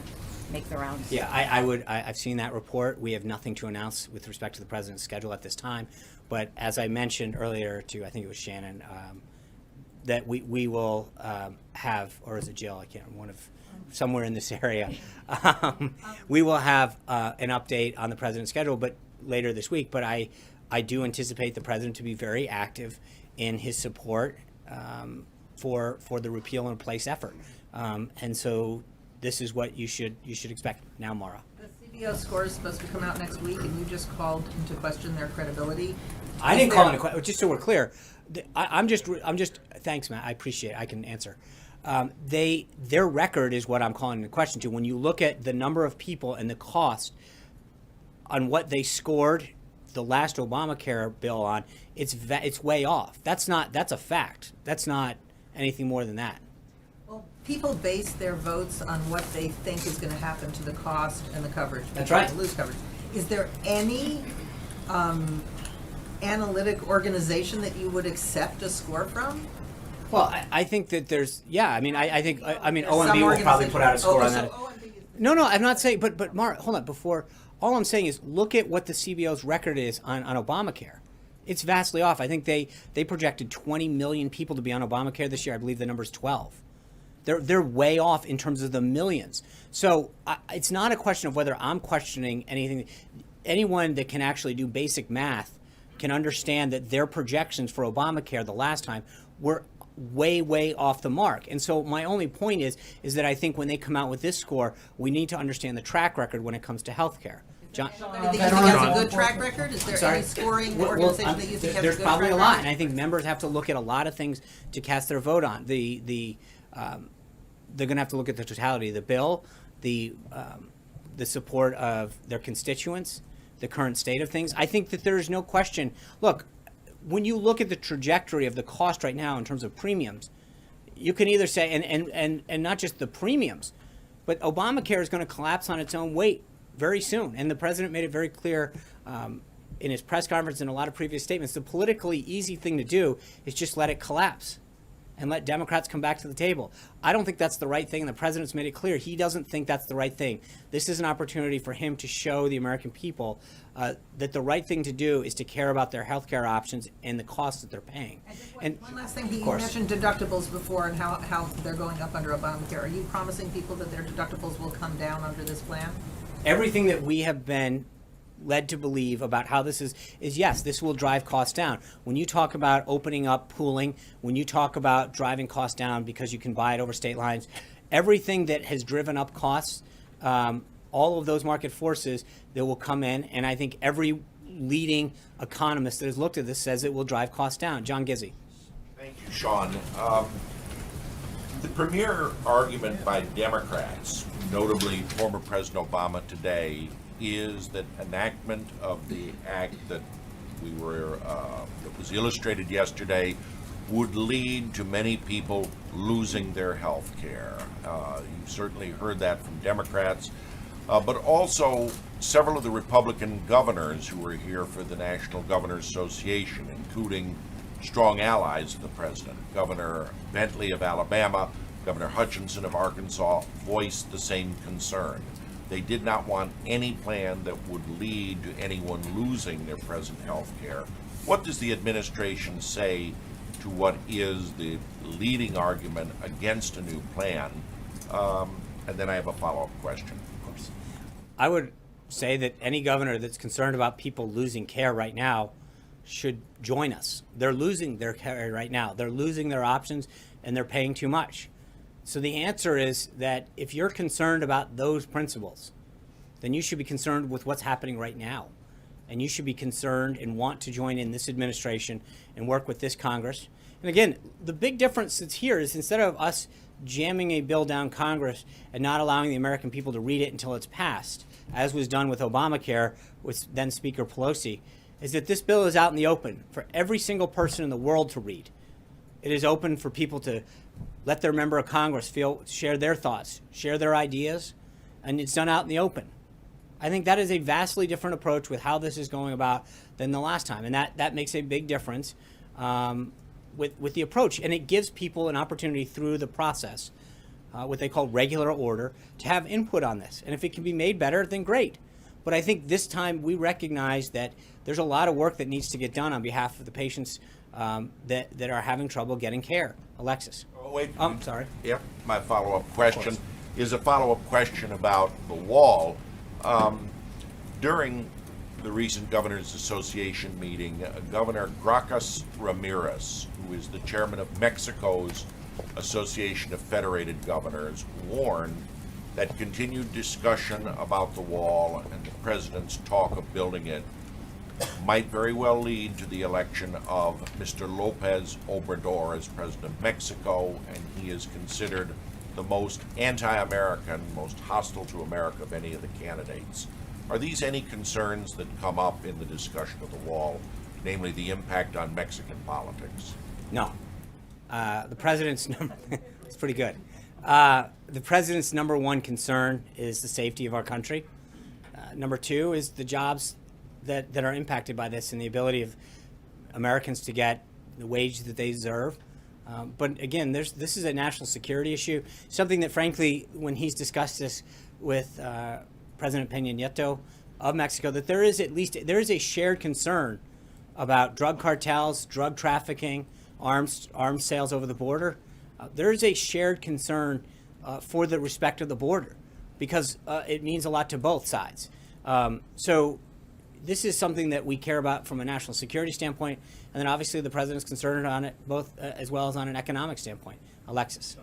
make the rounds? Yeah, I've seen that report. We have nothing to announce with respect to the president's schedule at this time. But as I mentioned earlier to, I think it was Shannon, that we will have, or is it Jill? I can't remember, somewhere in this area. We will have an update on the president's schedule, but later this week. But I do anticipate the president to be very active in his support for the repeal and replace effort. And so this is what you should expect. Now, Mara. The CBO score is supposed to come out next week, and you just called into question their credibility. I didn't call into question. Just so we're clear, I'm just. Thanks, Matt. I appreciate it. I can answer. Their record is what I'm calling into question to. When you look at the number of people and the cost on what they scored the last Obamacare bill on, it's way off. That's a fact. That's not anything more than that. Well, people base their votes on what they think is going to happen to the cost and the coverage. That's right. Lose coverage. Is there any analytic organization that you would accept a score from? Well, I think that there's, I think Some OMB will probably put out a score on so that. OMB is- No, I'm not saying, but Mara, hold on. All I'm saying is look at what the CBO's record is on Obamacare. It's vastly off. I think they projected 20 million people to be on Obamacare this year. I believe the number's 12. They're way off in terms of the millions. So it's not a question of whether I'm questioning anything. Anyone that can actually do basic math can understand that their projections for Obamacare the last time were way off the mark. And so my only point is that I think when they come out with this score, we need to understand the track record when it comes to health care. John, Anybody that you think has a good track record? Is there Sorry? any scoring Well, organization that you think has a good there's track probably record? a lot, and I think members have to look at a lot of things to cast their vote on. They're going to have to look at the totality of the bill, the support of their constituents, the current state of things. I think that there is no question. Look, when you look at the trajectory of the cost right now in terms of premiums, you can either say, and not just the premiums, but Obamacare is going to collapse on its own weight very soon. And the president made it very clear in his press conference and a lot of previous statements. The politically easy thing to do is just let it collapse and let Democrats come back to the table. I don't think that's the right thing, and the president's made it clear he doesn't think that's the right thing. This is an opportunity for him to show the American people that the right thing to do is to care about their health care options and the costs that they're paying. And one last thing, you mentioned deductibles before and how they're going up under Obamacare. Are you promising people that their deductibles will come down under this plan? Everything that we have been led to believe about how this is yes, this will drive costs down. When you talk about opening up pooling, when you talk about driving costs down because you can buy it over state lines, everything that has driven up costs, all of those market forces that will come in, and I think every leading economist that has looked at this says it will drive costs down. John Gizzi. Thank you, Sean. The premier argument by Democrats, notably former President Obama today, is that enactment of the act that was illustrated yesterday would lead to many people losing their health care. You've certainly heard that from Democrats, but also several of the Republican governors who were here for the National Governors Association, including strong allies of the president. Governor Bentley of Alabama, Governor Hutchinson of Arkansas voiced the same concern. They did not want any plan that would lead to anyone losing their present health care. What does the administration say to what is the leading argument against a new plan? And then I have a follow-up question. Of course. I would say that any governor that's concerned about people losing care right now should join us. They're losing their care right now. They're losing their options, and they're paying too much. So the answer is that if you're concerned about those principles, then you should be concerned with what's happening right now. And you should be concerned and want to join in this administration and work with this Congress. And again, the big difference that's here is instead of us jamming a bill down Congress and not allowing the American people to read it until it's passed, as was done with Obamacare with then Speaker Pelosi, is that this bill is out in the open for every single person in the world to read. It is open for people to let their member of Congress share their thoughts, share their ideas, and it's done out in the open. I think that is a vastly different approach with how this is going about than the last time, and that makes a big difference with the approach, and it gives people an opportunity through the process, what they call regular order, to have input on this. And if it can be made better, then great. But I think this time we recognize that there's a lot of work that needs to get done on behalf of the patients that are having trouble getting care. Alexis. Oh, wait. Sorry. Yep. My follow-up question is a follow-up question about the wall. During the recent Governors Association meeting, Governor Gracchus Ramirez, who is the chairman of Mexico's Association of Federated Governors, warned that continued discussion about the wall and the president's talk of building it might very well lead to the election of Mr. Lopez Obrador as president of Mexico, and he is considered the most anti-American, most hostile to America of any of the candidates. Are these any concerns that come up in the discussion of the wall, namely the impact on Mexican politics? No. The president's it's pretty good. The president's number one concern is the safety of our country. Number two is the jobs that are impacted by this and the ability of Americans to get the wage that they deserve. But again, this is a national security issue, something that frankly, when he's discussed this with President Peña Nieto of Mexico, that there is a shared concern about drug cartels, drug trafficking, arms sales over the border. There is a shared concern for the respect of the border because it means a lot to both sides. So this is something that we care about from a national security standpoint, and then obviously the president's concerned on it both as well as on an economic standpoint. Alexis.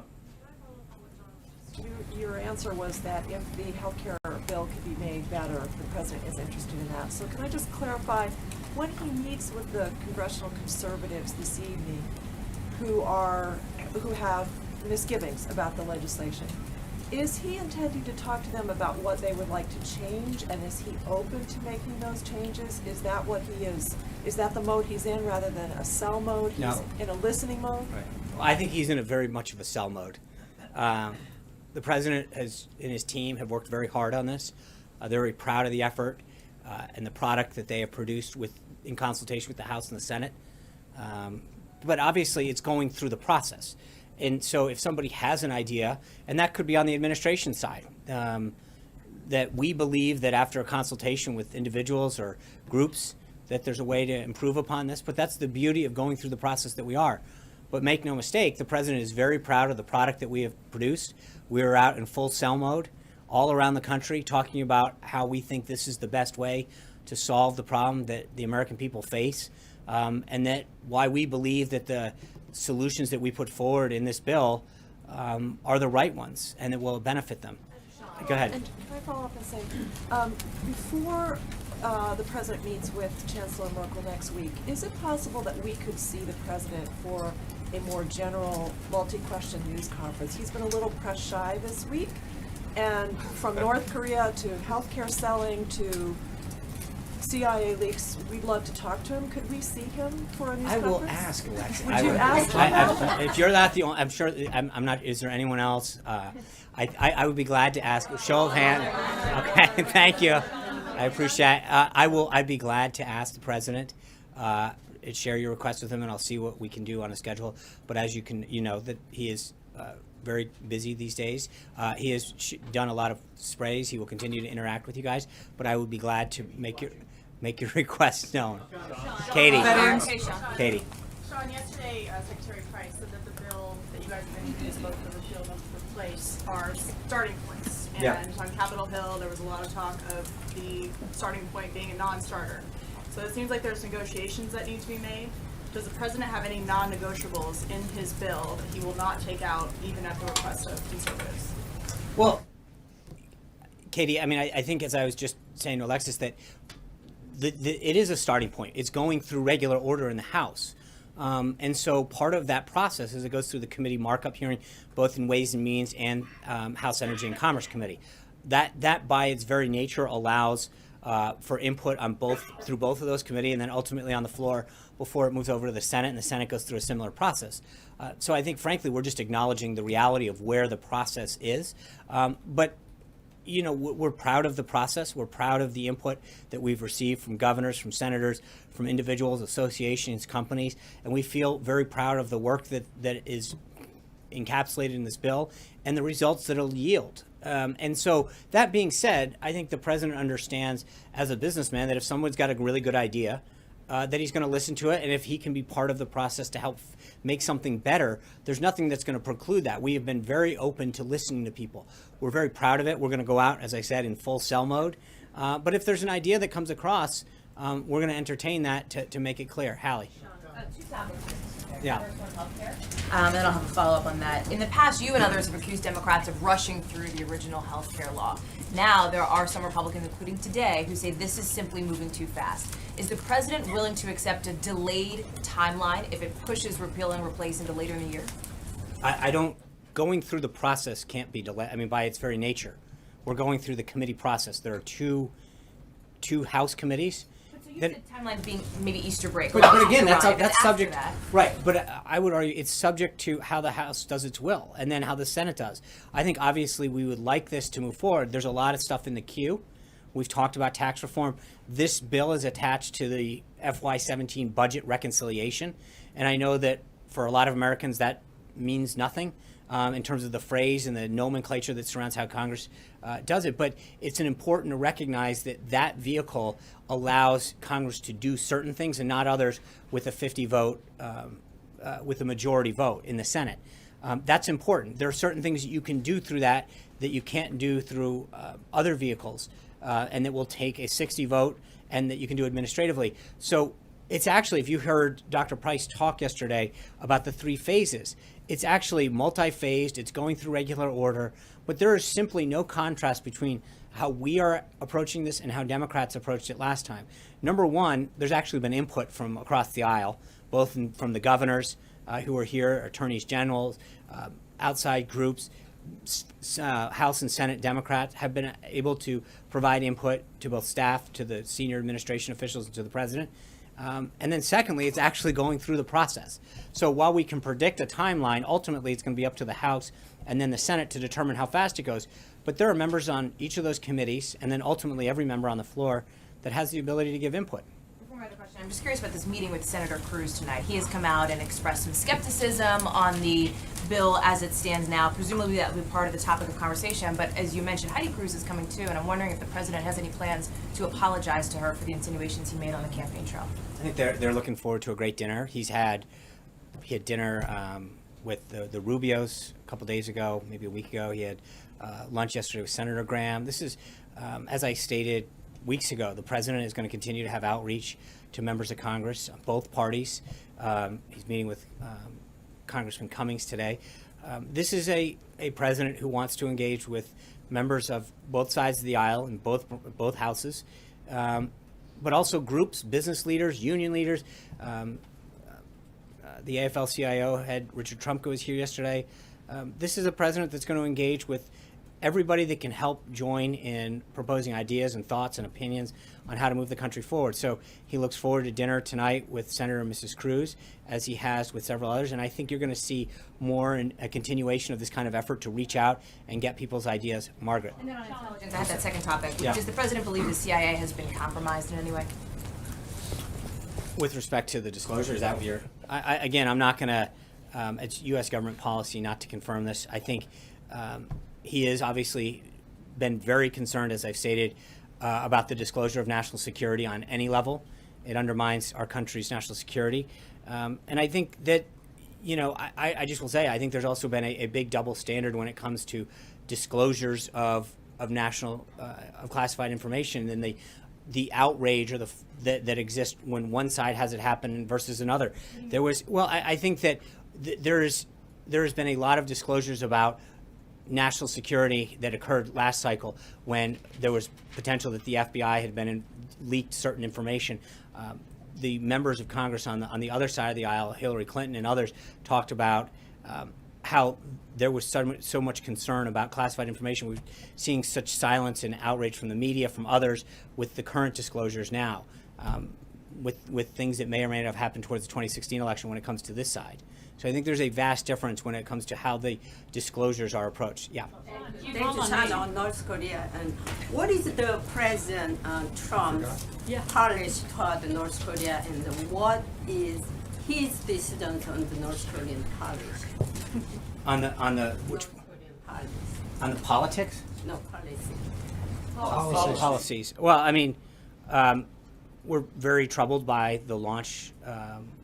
Your answer was that if the health care bill could be made better, the president is interested in that. So can I just clarify, when he meets with the congressional conservatives this evening who have misgivings about the legislation, is he intending to talk to them about what they would like to change, and is he open to making those changes? Is that what he is? Is that the mode he's in rather than a sell mode? He's No. in a listening mode? Right. Well, I think he's in a very much of a sell mode. The president and his team have worked very hard on this. They're very proud of the effort and the product that they have produced in consultation with the House and the Senate. But obviously, it's going through the process. And so if somebody has an idea, and that could be on the administration side, that we believe that after a consultation with individuals or groups, that there's a way to improve upon this. But that's the beauty of going through the process that we are. But make no mistake, the president is very proud of the product that we have produced. We are out in full sell mode all around the country talking about how we think this is the best way to solve the problem that the American people face, and that why we believe that the solutions that we put forward in this bill are the right ones and that will benefit them. Go ahead. And can I follow up and say, before the president meets with Chancellor Merkel next week, is it possible that we could see the president for a more general multi-question news conference? He's been a little press shy this week, and from North Korea to healthcare selling to CIA leaks, we'd love to talk to him. Could we see him for a news conference? I will ask, Alexis. Would you ask him? If you're not the only, I'm sure, I'm not, is there anyone else? I would be glad to ask. Show of hand. Okay, thank you. I appreciate it. I'd be glad to ask the president, share your request with him, and I'll see what we can do on a schedule. But as you know that he is very busy these days. He has done a lot of sprays. He will continue to interact with you guys, but I would be glad to make your requests known. Katie. Katie. Sean, yesterday Secretary Price said that the bill that you guys have introduced, both the repeal and the replace, are starting points. And Yeah. on Capitol Hill, there was a lot of talk of the starting point being a non-starter. So it seems like there's negotiations that need to be made. Does the president have any non-negotiables in his bill that he will not take out, even at the request of conservatives? Well, Katie, I mean, I think as I was just saying to Alexis, that it is a starting point. It's going through regular order in the House. And so part of that process is it goes through the committee markup hearing, both in Ways and Means and House Energy and Commerce Committee. That by its very nature allows for input on through both of those committees, and then ultimately on the floor before it moves over to the Senate, and the Senate goes through a similar process. So I think, frankly, we're just acknowledging the reality of where the process is. But you know, we're proud of the process. We're proud of the input that we've received from governors, from senators, from individuals, associations, companies, and we feel very proud of the work that is encapsulated in this bill and the results that it'll yield. And so that being said, I think the president understands as a businessman that if someone's got a really good idea, that he's going to listen to it, and if he can be part of the process to help make something better, there's nothing that's going to preclude that. We have been very open to listening to people. We're very proud of it. We're going to go out, as I said, in full sell mode. But if there's an idea that comes across, we're going to entertain that to make it clear. Hallie. Two topics. Yeah. First one, healthcare. And then I'll have a follow-up on that. In the past, you and others have accused Democrats of rushing through the original healthcare law. Now, there are some Republicans, including today, who say this is simply moving too fast. Is the president willing to accept a delayed timeline if it pushes repeal and replace into later in the year? I don't. Going through the process can't be delayed. I mean, by its very nature, we're going through the committee process. There are two House committees. So you said timeline being maybe Easter break. But again, that's after subject, that. right? But I would argue it's subject to how the House does its will, and then how the Senate does. I think obviously we would like this to move forward. There's a lot of stuff in the queue. We've talked about tax reform. This bill is attached to the FY17 budget reconciliation, and I know that for a lot of Americans that means nothing in terms of the phrase and the nomenclature that surrounds how Congress does it. But it's important to recognize that that vehicle allows Congress to do certain things and not others with a 50 vote, with a majority vote in the Senate. That's important. There are certain things that you can do through that you can't do through other vehicles, and that will take a 60 vote and that you can do administratively. So it's actually, if you heard Dr. Price talk yesterday about the 3 phases, it's actually multi-phased, it's going through regular order, but there is simply no contrast between how we are approaching this and how Democrats approached it last time. Number one, there's actually been input from across the aisle, both from the governors who are here, attorneys generals, outside groups. House and Senate Democrats have been able to provide input to both staff, to the senior administration officials, and to the president. And then secondly, it's actually going through the process. So while we can predict a timeline, ultimately it's going to be up to the House and then the Senate to determine how fast it goes. But there are members on each of those committees, and then ultimately every member on the floor that has the ability to give input. Before my other question, I'm just curious about this meeting with Senator Cruz tonight. He has come out and expressed some skepticism on the bill as it stands now. Presumably that will be part of the topic of conversation, but as you mentioned, Heidi Cruz is coming too, and I'm wondering if the president has any plans to apologize to her for the insinuations he made on the campaign trail. I think they're looking forward to a great dinner. He had dinner with the Rubios a couple days ago, maybe a week ago. He had lunch yesterday with Senator Graham. This is, as I stated weeks ago, the president is going to continue to have outreach to members of Congress, both parties. He's meeting with Congressman Cummings today. This is a president who wants to engage with members of both sides of the aisle in both houses, but also groups, business leaders, union leaders. The AFL-CIO head, Richard Trumka, was here yesterday. This is a president that's going to engage with everybody that can help join in proposing ideas and thoughts and opinions on how to move the country forward. So he looks forward to dinner tonight with Senator and Mrs. Cruz, as he has with several others. And I think you're going to see more in a continuation of this kind of effort to reach out and get people's ideas. Margaret. And then on intelligence, I had that second topic. Yeah. Does the president believe the CIA has been compromised in any way? With respect to the disclosure, is that what you're... Again, I'm not going to... it's U.S. government policy not to confirm this. I think he has obviously been very concerned, as I've stated, about the disclosure of national security on any level. It undermines our country's national security. And I think that, I just will say, I think there's also been a big double standard when it comes to disclosures of national, of classified information, and the outrage or that exists when one side has it happen versus another. There was, I think that there has been a lot of disclosures about national security that occurred last cycle when there was potential that the FBI had leaked certain information. The members of Congress on the other side of the aisle, Hillary Clinton and others, talked about how there was so much concern about classified information. We're seeing such silence and outrage from the media, from others, with the current disclosures now, with things that may or may not have happened towards the 2016 election when it comes to this side. So I think there's a vast difference when it comes to how the disclosures are approached. Yeah. Thank you, China on North Korea. And what is the President Trump's policy toward North Korea, and what is his decision on the North Korean policy? On the politics? No, policy. Policies. Well, I mean, we're very troubled by the launch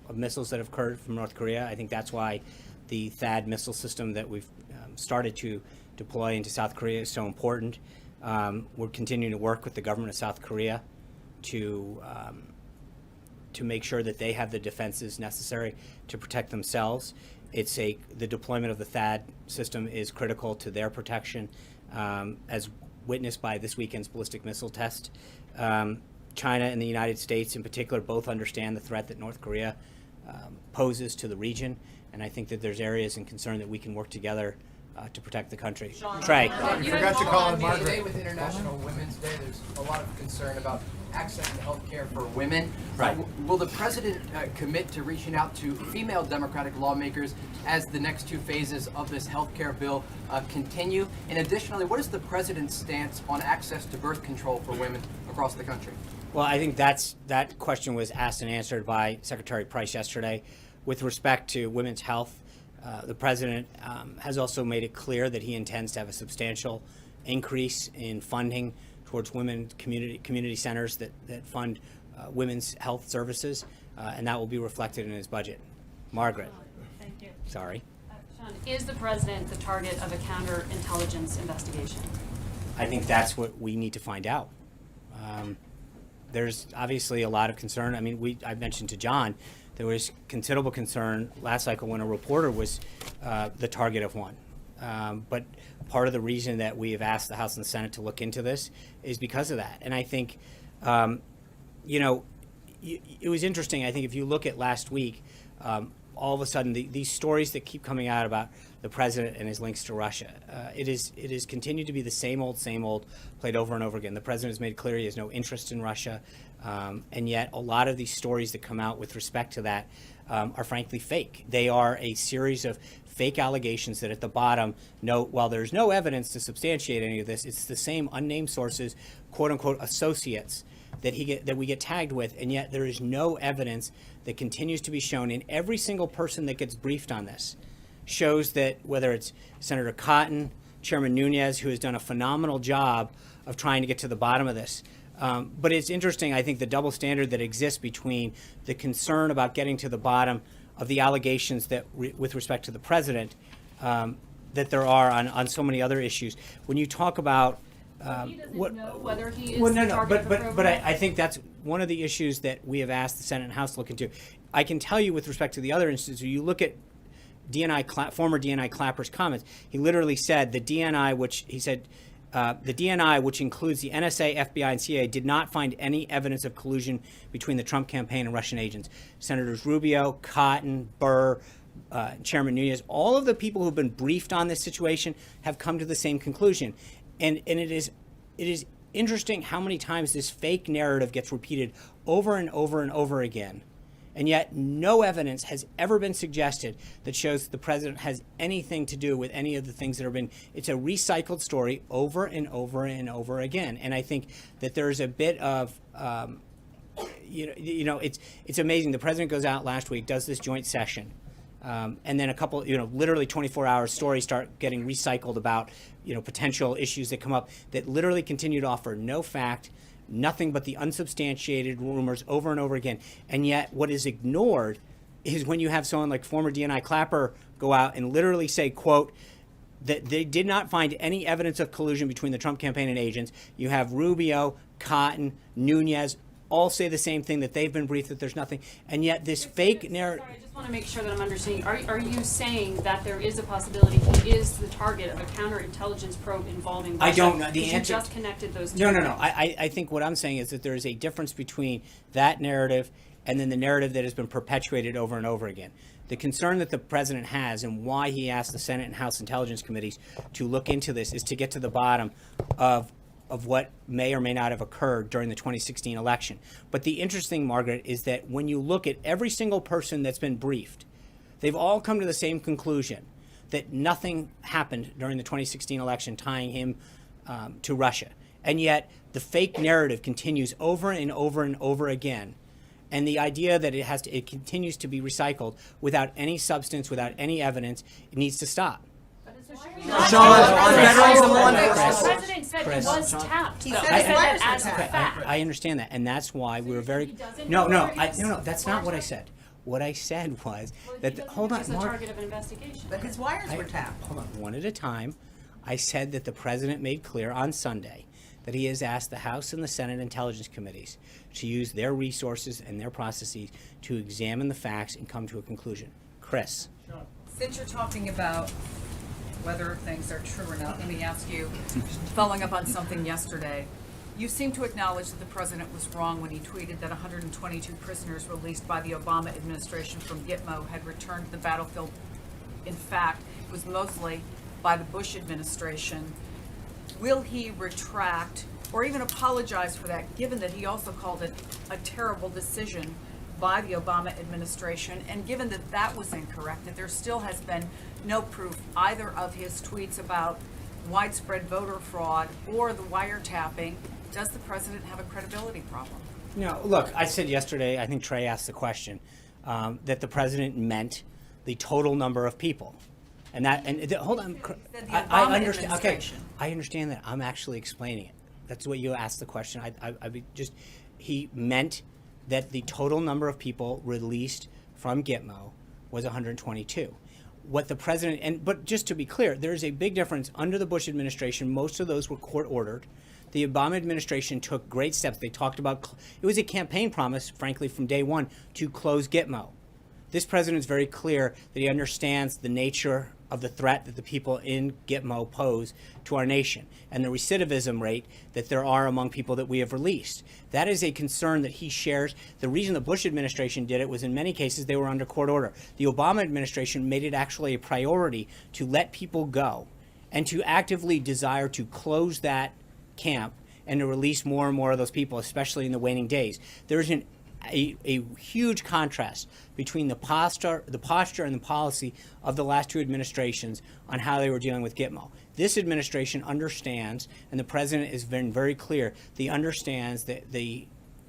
of missiles that have occurred from North Korea. I think that's why the THAAD missile system that we've started to deploy into South Korea is so important. We're continuing to work with the government of South Korea to make sure that they have the defenses necessary to protect themselves. The deployment of the THAAD system is critical to their protection, as witnessed by this weekend's ballistic missile test. China and the United States in particular both understand the threat that North Korea poses to the region, and I think that there's areas in concern that we can work together to protect the country. Trey. You forgot to call on Today Margaret. with International Women's Day, there's a lot of concern about access to health care for women. Right. Will the president commit to reaching out to female Democratic lawmakers as the next two phases of this health care bill continue? And additionally, what is the president's stance on access to birth control for women across the country? Well, I think that question was asked and answered by Secretary Price yesterday. With respect to women's health, the president has also made it clear that he intends to have a substantial increase in funding towards women community centers that fund women's health services, and that will be reflected in his budget. Margaret. Thank you. Sorry. Sean, is the president the target of a counterintelligence investigation? I think that's what we need to find out. There's obviously a lot of concern. I mean, I mentioned to John, there was considerable concern last cycle when a reporter was the target of one. But part of the reason that we have asked the House and the Senate to look into this is because of that. And I think, it was interesting. I think if you look at last week, all of a sudden these stories that keep coming out about the president and his links to Russia, it is continued to be the same old, played over and over again. The president has made clear he has no interest in Russia, and yet a lot of these stories that come out with respect to that are frankly fake. They are a series of fake allegations that at the bottom note, while there's no evidence to substantiate any of this, it's the same unnamed sources, quote unquote associates, that we get tagged with, and yet there is no evidence that continues to be shown in every single person that gets briefed on this. Shows that whether it's Senator Cotton, Chairman Nunes, who has done a phenomenal job of trying to get to the bottom of this. But it's interesting, I think, the double standard that exists between the concern about getting to the bottom of the allegations that, with respect to the president, that there are on so many other issues. When you talk about He doesn't know whether he is well, the no, target of a program. but I think that's one of the issues that we have asked the Senate and House to look into. I can tell you with respect to the other instances, you look at former DNI Clapper's comments. He literally said the DNI, which includes the NSA, FBI, and CIA, did not find any evidence of collusion between the Trump campaign and Russian agents. Senators Rubio, Cotton, Burr, Chairman Nunes, all of the people who've been briefed on this situation have come to the same conclusion. And it is interesting how many times this fake narrative gets repeated over and over and over again. And yet no evidence has ever been suggested that shows that the president has anything to do with any of the things that have been. It's a recycled story over and over and over again. And I think that there's a bit of, it's amazing. The president goes out last week, does this joint session. And then a couple, literally 24-hour stories start getting recycled about, potential issues that come up that literally continue to offer no fact, nothing but the unsubstantiated rumors over and over again. And yet what is ignored is when you have someone like former DNI Clapper go out and literally say, quote, that they did not find any evidence of collusion between the Trump campaign and agents. You have Rubio, Cotton, Nunes, all say the same thing, that they've been briefed, that there's nothing. And yet this fake narrative. Sorry, I just want to make sure that I'm understanding. Are you saying that there is a possibility he is the target of a counterintelligence probe involving Russia? I don't know. The answer. You just connected those two. No. I think what I'm saying is that there is a difference between that narrative and then the narrative that has been perpetuated over and over again. The concern that the president has and why he asked the Senate and House Intelligence Committees to look into this is to get to the bottom of what may or may not have occurred during the 2016 election. But the interesting, Margaret, is that when you look at every single person that's been briefed, they've all come to the same conclusion, that nothing happened during the 2016 election tying him to Russia. And yet the fake narrative continues over and over and over again. And the idea that it continues to be recycled without any substance, without any evidence, it needs to stop. The president said he was tapped. He said that as a fact. I understand that, and that's why we were very. No, that's not what I said. What I said was that. Hold on, Mark. He's the target of an investigation. But his wires were tapped. Hold on, one at a time. I said that the president made clear on Sunday that he has asked the House and the Senate Intelligence Committees to use their resources and their processes to examine the facts and come to a conclusion. Chris. Since you're talking about whether things are true or not, let me ask you, following up on something yesterday, you seem to acknowledge that the president was wrong when he tweeted that 122 prisoners released by the Obama administration from Gitmo had returned to the battlefield. In fact, it was mostly by the Bush administration. Will he retract or even apologize for that, given that he also called it a terrible decision by the Obama administration, and given that that was incorrect, that there still has been no proof either of his tweets about widespread voter fraud or the wiretapping, does the president have a credibility problem? No, look, I said yesterday, I think Trey asked the question, that the president meant the total number of people. And that, hold on, I understand. Okay, I understand that. I'm actually explaining it. That's what you asked the question. He meant that the total number of people released from Gitmo was 122. What the president, but just to be clear, there's a big difference. Under the Bush administration, most of those were court ordered. The Obama administration took great steps. They talked about, it was a campaign promise, frankly, from day one, to close Gitmo. This president is very clear that he understands the nature of the threat that the people in Gitmo pose to our nation and the recidivism rate that there are among people that we have released. That is a concern that he shares. The reason the Bush administration did it was in many cases they were under court order. The Obama administration made it actually a priority to let people go and to actively desire to close that camp and to release more and more of those people, especially in the waning days. There's a huge contrast between the posture and the policy of the last two administrations on how they were dealing with Gitmo. This administration understands, and the president has been very clear, he understands that the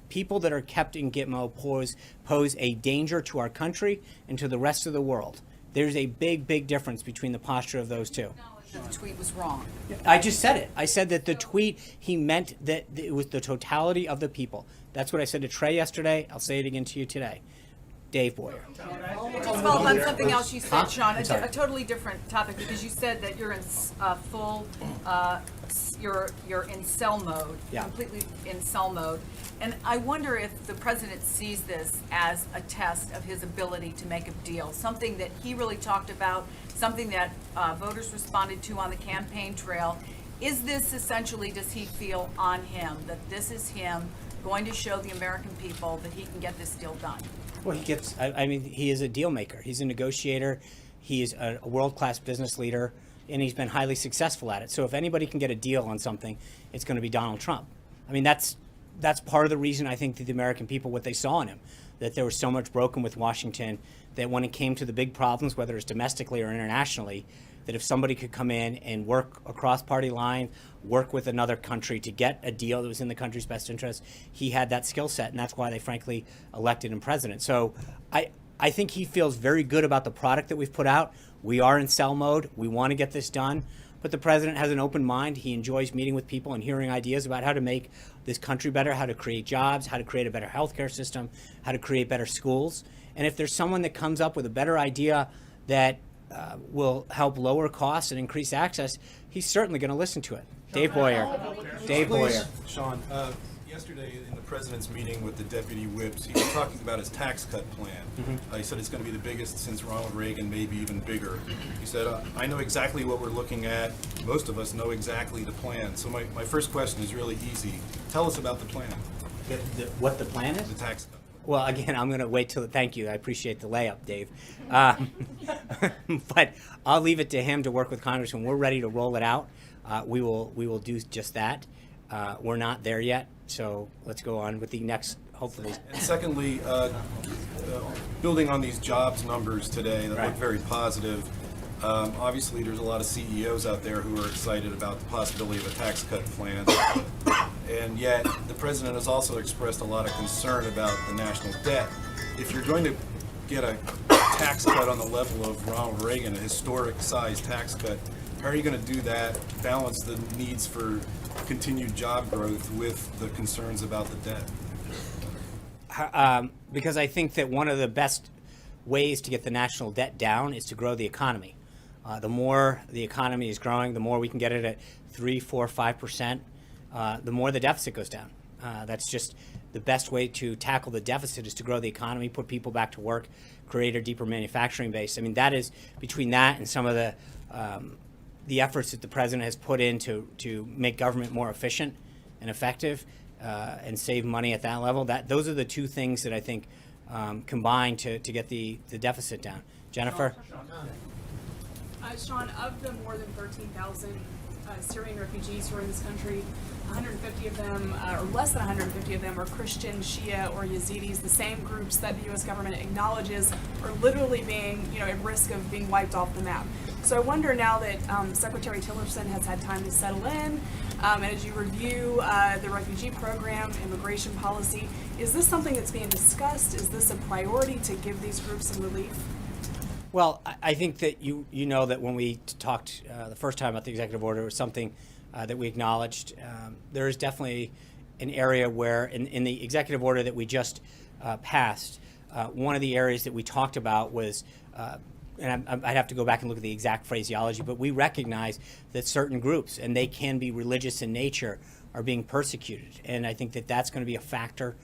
people that are kept in Gitmo pose a danger to our country and to the rest of the world. There's a big, big difference between the posture of those two. The tweet was wrong. I just said it. I said that the tweet, he meant that it was the totality of the people. That's what I said to Trey yesterday. I'll say it again to you today. Dave Boyer. Just follow up on something else you said, Sean, I'm a sorry. totally different topic, because you said that you're in you're in cell mode, Yeah. completely in cell mode. And I wonder if the president sees this as a test of his ability to make a deal, something that he really talked about, something that voters responded to on the campaign trail. Is this essentially, does he feel on him, that this is him going to show the American people that he can get this deal done? Well, he is a deal maker. He's a negotiator. He is a world-class business leader, and he's been highly successful at it. So if anybody can get a deal on something, it's going to be Donald Trump. I mean, that's part of the reason I think that the American people, what they saw in him, that there was so much broken with Washington, that when it came to the big problems, whether it's domestically or internationally, that if somebody could come in and work across party lines, work with another country to get a deal that was in the country's best interest, he had that skill set, and that's why they frankly elected him president. So I think he feels very good about the product that we've put out. We are in cell mode. We want to get this done. But the president has an open mind. He enjoys meeting with people and hearing ideas about how to make this country better, how to create jobs, how to create a better healthcare system, how to create better schools. And if there's someone that comes up with a better idea that will help lower costs and increase access, he's certainly going to listen to it. Dave Boyer. Dave Boyer. Sean, yesterday in the president's meeting with the deputy whips, he was talking about his tax cut plan. He said it's going to be the biggest since Ronald Reagan, maybe even bigger. He said, I know exactly what we're looking at. Most of us know exactly the plan. So my first question is really easy. Tell us about the plan. What the plan is? The tax cut. Well, again, I'm going to wait till, thank you. I appreciate the layup, Dave. But I'll leave it to him to work with Congress. When we're ready to roll it out, we will do just that. We're not there yet, so let's go on with the next, hopefully. And secondly, building on these jobs numbers today that look very positive, obviously there's a lot of CEOs out there who are excited about the possibility of a tax cut plan. And yet, the president has also expressed a lot of concern about the national debt. If you're going to get a tax cut on the level of Ronald Reagan, a historic size tax cut, how are you going to do that, balance the needs for continued job growth with the concerns about the debt? Because I think that one of the best ways to get the national debt down is to grow the economy. The more the economy is growing, the more we can get it at 3, 4, 5%. the more the deficit goes down. That's just the best way to tackle the deficit is to grow the economy, put people back to work, create a deeper manufacturing base. I mean, that is between that and some of the efforts that the president has put in to make government more efficient and effective and save money at that level. Those are the two things that I think combine to get the deficit down. Jennifer? Sean, of the more than 13,000 Syrian refugees who are in this country, 150 of them, or less than 150 of them, are Christian, Shia, or Yazidis, the same groups that the U.S. government acknowledges are literally being, at risk of being wiped off the map. So I wonder now that Secretary Tillerson has had time to settle in, and as you review the refugee program, immigration policy, is this something that's being discussed? Is this a priority to give these groups some relief? Well, I think that you know that when we talked the first time about the executive order, it was something that we acknowledged. There is definitely an area where in the executive order that we just passed, one of the areas that we talked about was, and I'd have to go back and look at the exact phraseology, but we recognize that certain groups, and they can be religious in nature, are being persecuted. And I think that that's going to be a factor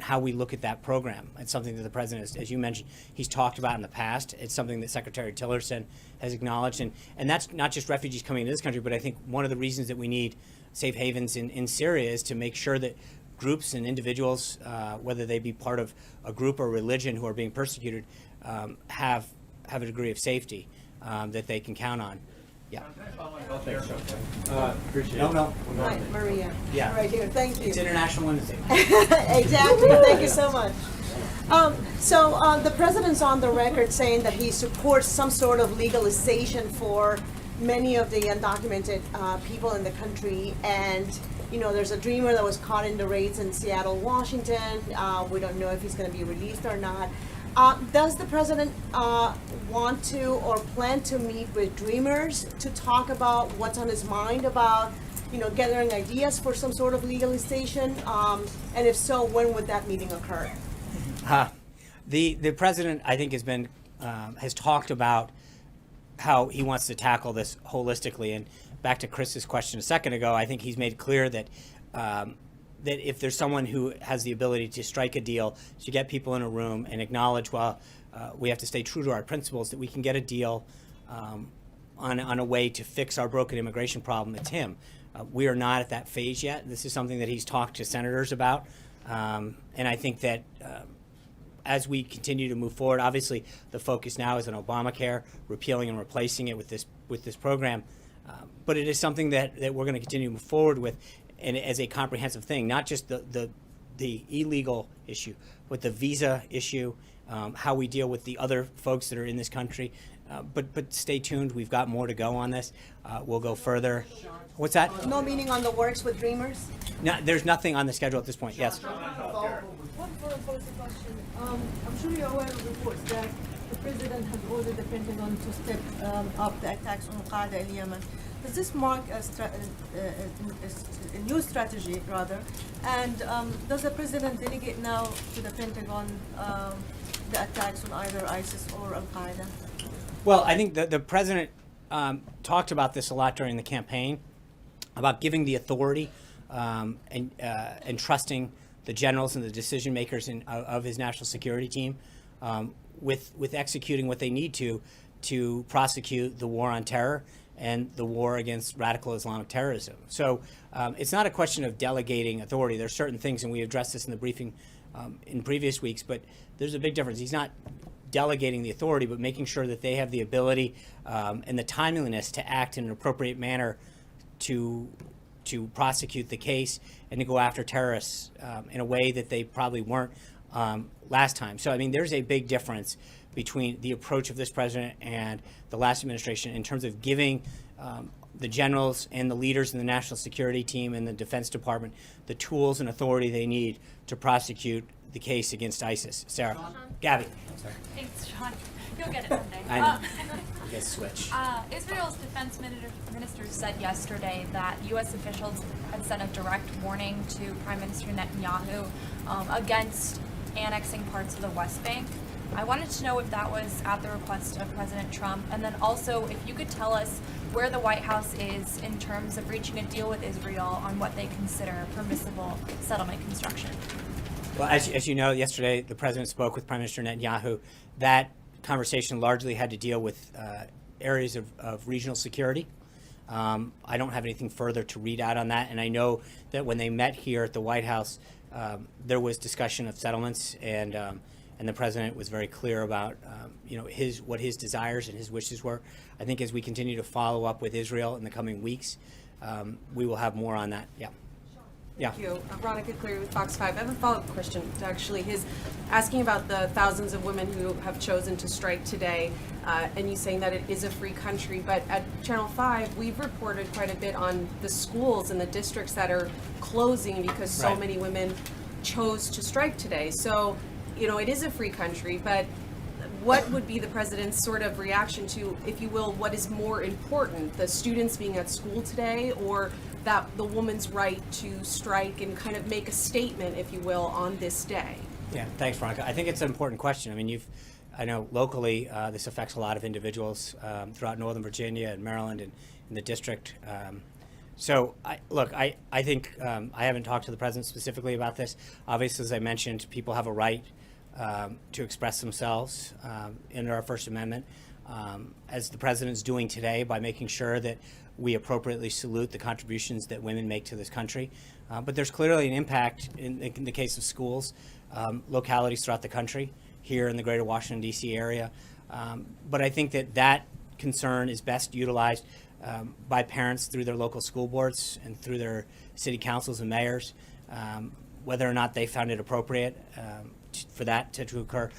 how we look at that program. It's something that the president, as you mentioned, he's talked about in the past. It's something that Secretary Tillerson has acknowledged. And that's not just refugees coming into this country, but I think one of the reasons that we need safe havens in Syria is to make sure that groups and individuals, whether they be part of a group or religion who are being persecuted, have a degree of safety that they can count on. Yeah. Appreciate it. No. Hi, Maria. Yeah. Right here. Thank you. It's International Women's Day. Exactly. Thank you so much. So the president's on the record saying that he supports some sort of legalization for many of the undocumented people in the country. And, there's a dreamer that was caught in the raids in Seattle, Washington. We don't know if he's going to be released or not. Does the president want to or plan to meet with dreamers to talk about what's on his mind about, gathering ideas for some sort of legalization? And if so, when would that meeting occur? The president, I think, has talked about how he wants to tackle this holistically. And back to Chris's question a second ago, I think he's made clear that that if there's someone who has the ability to strike a deal, to get people in a room and acknowledge, we have to stay true to our principles, that we can get a deal on a way to fix our broken immigration problem, it's him. We are not at that phase yet. This is something that he's talked to senators about. And I think that as we continue to move forward, obviously the focus now is on Obamacare, repealing and replacing it with this program. But it is something that we're going to continue to move forward with, and as a comprehensive thing, not just the illegal issue, but the visa issue, how we deal with the other folks that are in this country. But stay tuned. We've got more to go on this. We'll go further. What's that? No meeting on the works with dreamers? No, there's nothing on the schedule at this point. Yes. One policy question. I'm sure you're aware of reports that the president has ordered the Pentagon to step up the attacks on Al-Qaeda in Yemen. Does this mark a new strategy, rather? And does the president delegate now to the Pentagon the attacks on either ISIS or Al-Qaeda? Well, I think the president talked about this a lot during the campaign, about giving the authority and trusting the generals and the decision makers of his national security team with executing what they need to prosecute the war on terror and the war against radical Islamic terrorism. So it's not a question of delegating authority. There's certain things, and we addressed this in the briefing in previous weeks, but there's a big difference. He's not delegating the authority, but making sure that they have the ability and the timeliness to act in an appropriate manner to prosecute the case and to go after terrorists in a way that they probably weren't last time. So, I mean, there's a big difference between the approach of this president and the last administration in terms of giving the generals and the leaders in the national security team and the Defense Department the tools and authority they need to prosecute the case against ISIS. Sarah. Gabby. Thanks, Sean. You'll get it someday. I know. Get switch. Israel's defense minister said yesterday that U.S. officials had sent a direct warning to Prime Minister Netanyahu against annexing parts of the West Bank. I wanted to know if that was at the request of President Trump, and then also if you could tell us where the White House is in terms of reaching a deal with Israel on what they consider permissible settlement construction. Well, as you know, yesterday the president spoke with Prime Minister Netanyahu. That conversation largely had to deal with areas of regional security. I don't have anything further to read out on that, and I know that when they met here at the White House, there was discussion of settlements, and the president was very clear about what his desires and his wishes were. I think as we continue to follow up with Israel in the coming weeks, we will have more on that. Yeah. Yeah. Thank you. Veronica Cleary with Fox 5. I have a follow-up question to actually his asking about the thousands of women who have chosen to strike today, and you saying that it is a free country. But at Channel 5, we've reported quite a bit on the schools and the districts that are closing because so many women chose to strike today. So, it is a free country, but what would be the president's sort of reaction to, if you will, what is more important, the students being at school today, or that the woman's right to strike and kind of make a statement, if you will, on this day? Yeah, thanks, Veronica. I think it's an important question. I mean, I know locally this affects a lot of individuals throughout Northern Virginia and Maryland and in the district. So, I think I haven't talked to the president specifically about this. Obviously, as I mentioned, people have a right to express themselves under our First Amendment, as the president's doing today by making sure that we appropriately salute the contributions that women make to this country. But there's clearly an impact in the case of schools, localities throughout the country, here in the greater Washington, D.C. area. But I think that concern is best utilized by parents through their local school boards and through their city councils and mayors, whether or not they found it appropriate for that to occur.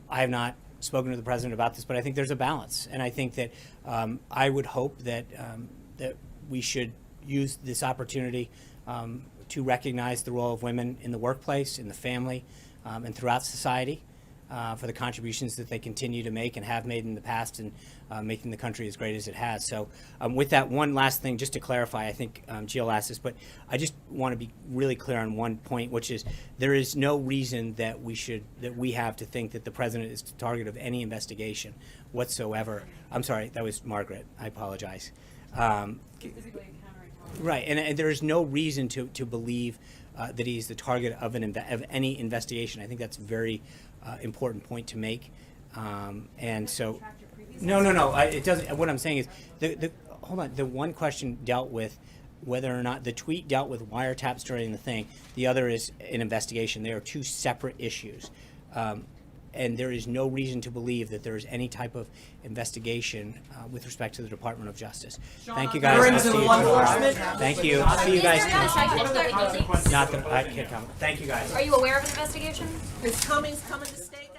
I have not spoken to the president about this, but I think there's a balance, and I think that I would hope that that we should use this opportunity to recognize the role of women in the workplace, in the family, and throughout society for the contributions that they continue to make and have made in the past, and making the country as great as it has. So with that, one last thing, just to clarify, I think Jill asked this, but I just want to be really clear on one point, which is there is no reason that we have to think that the president is the target of any investigation whatsoever. I'm sorry, that was Margaret. I apologize. Right, and there is no reason to believe that he's the target of any investigation. I think that's a very important point to make. And so, no. It doesn't. What I'm saying is, hold on. The one question dealt with whether or not the tweet dealt with wiretaps during the thing. The other is an investigation. They are two separate issues. And there is no reason to believe that there is any type of investigation with respect to the Department of Justice. Thank you, guys. I'll see you tomorrow. Thank you. I'll see you guys tomorrow. Not that I can't comment. Thank you, guys. Are you aware of an investigation? Is Cummings coming to state?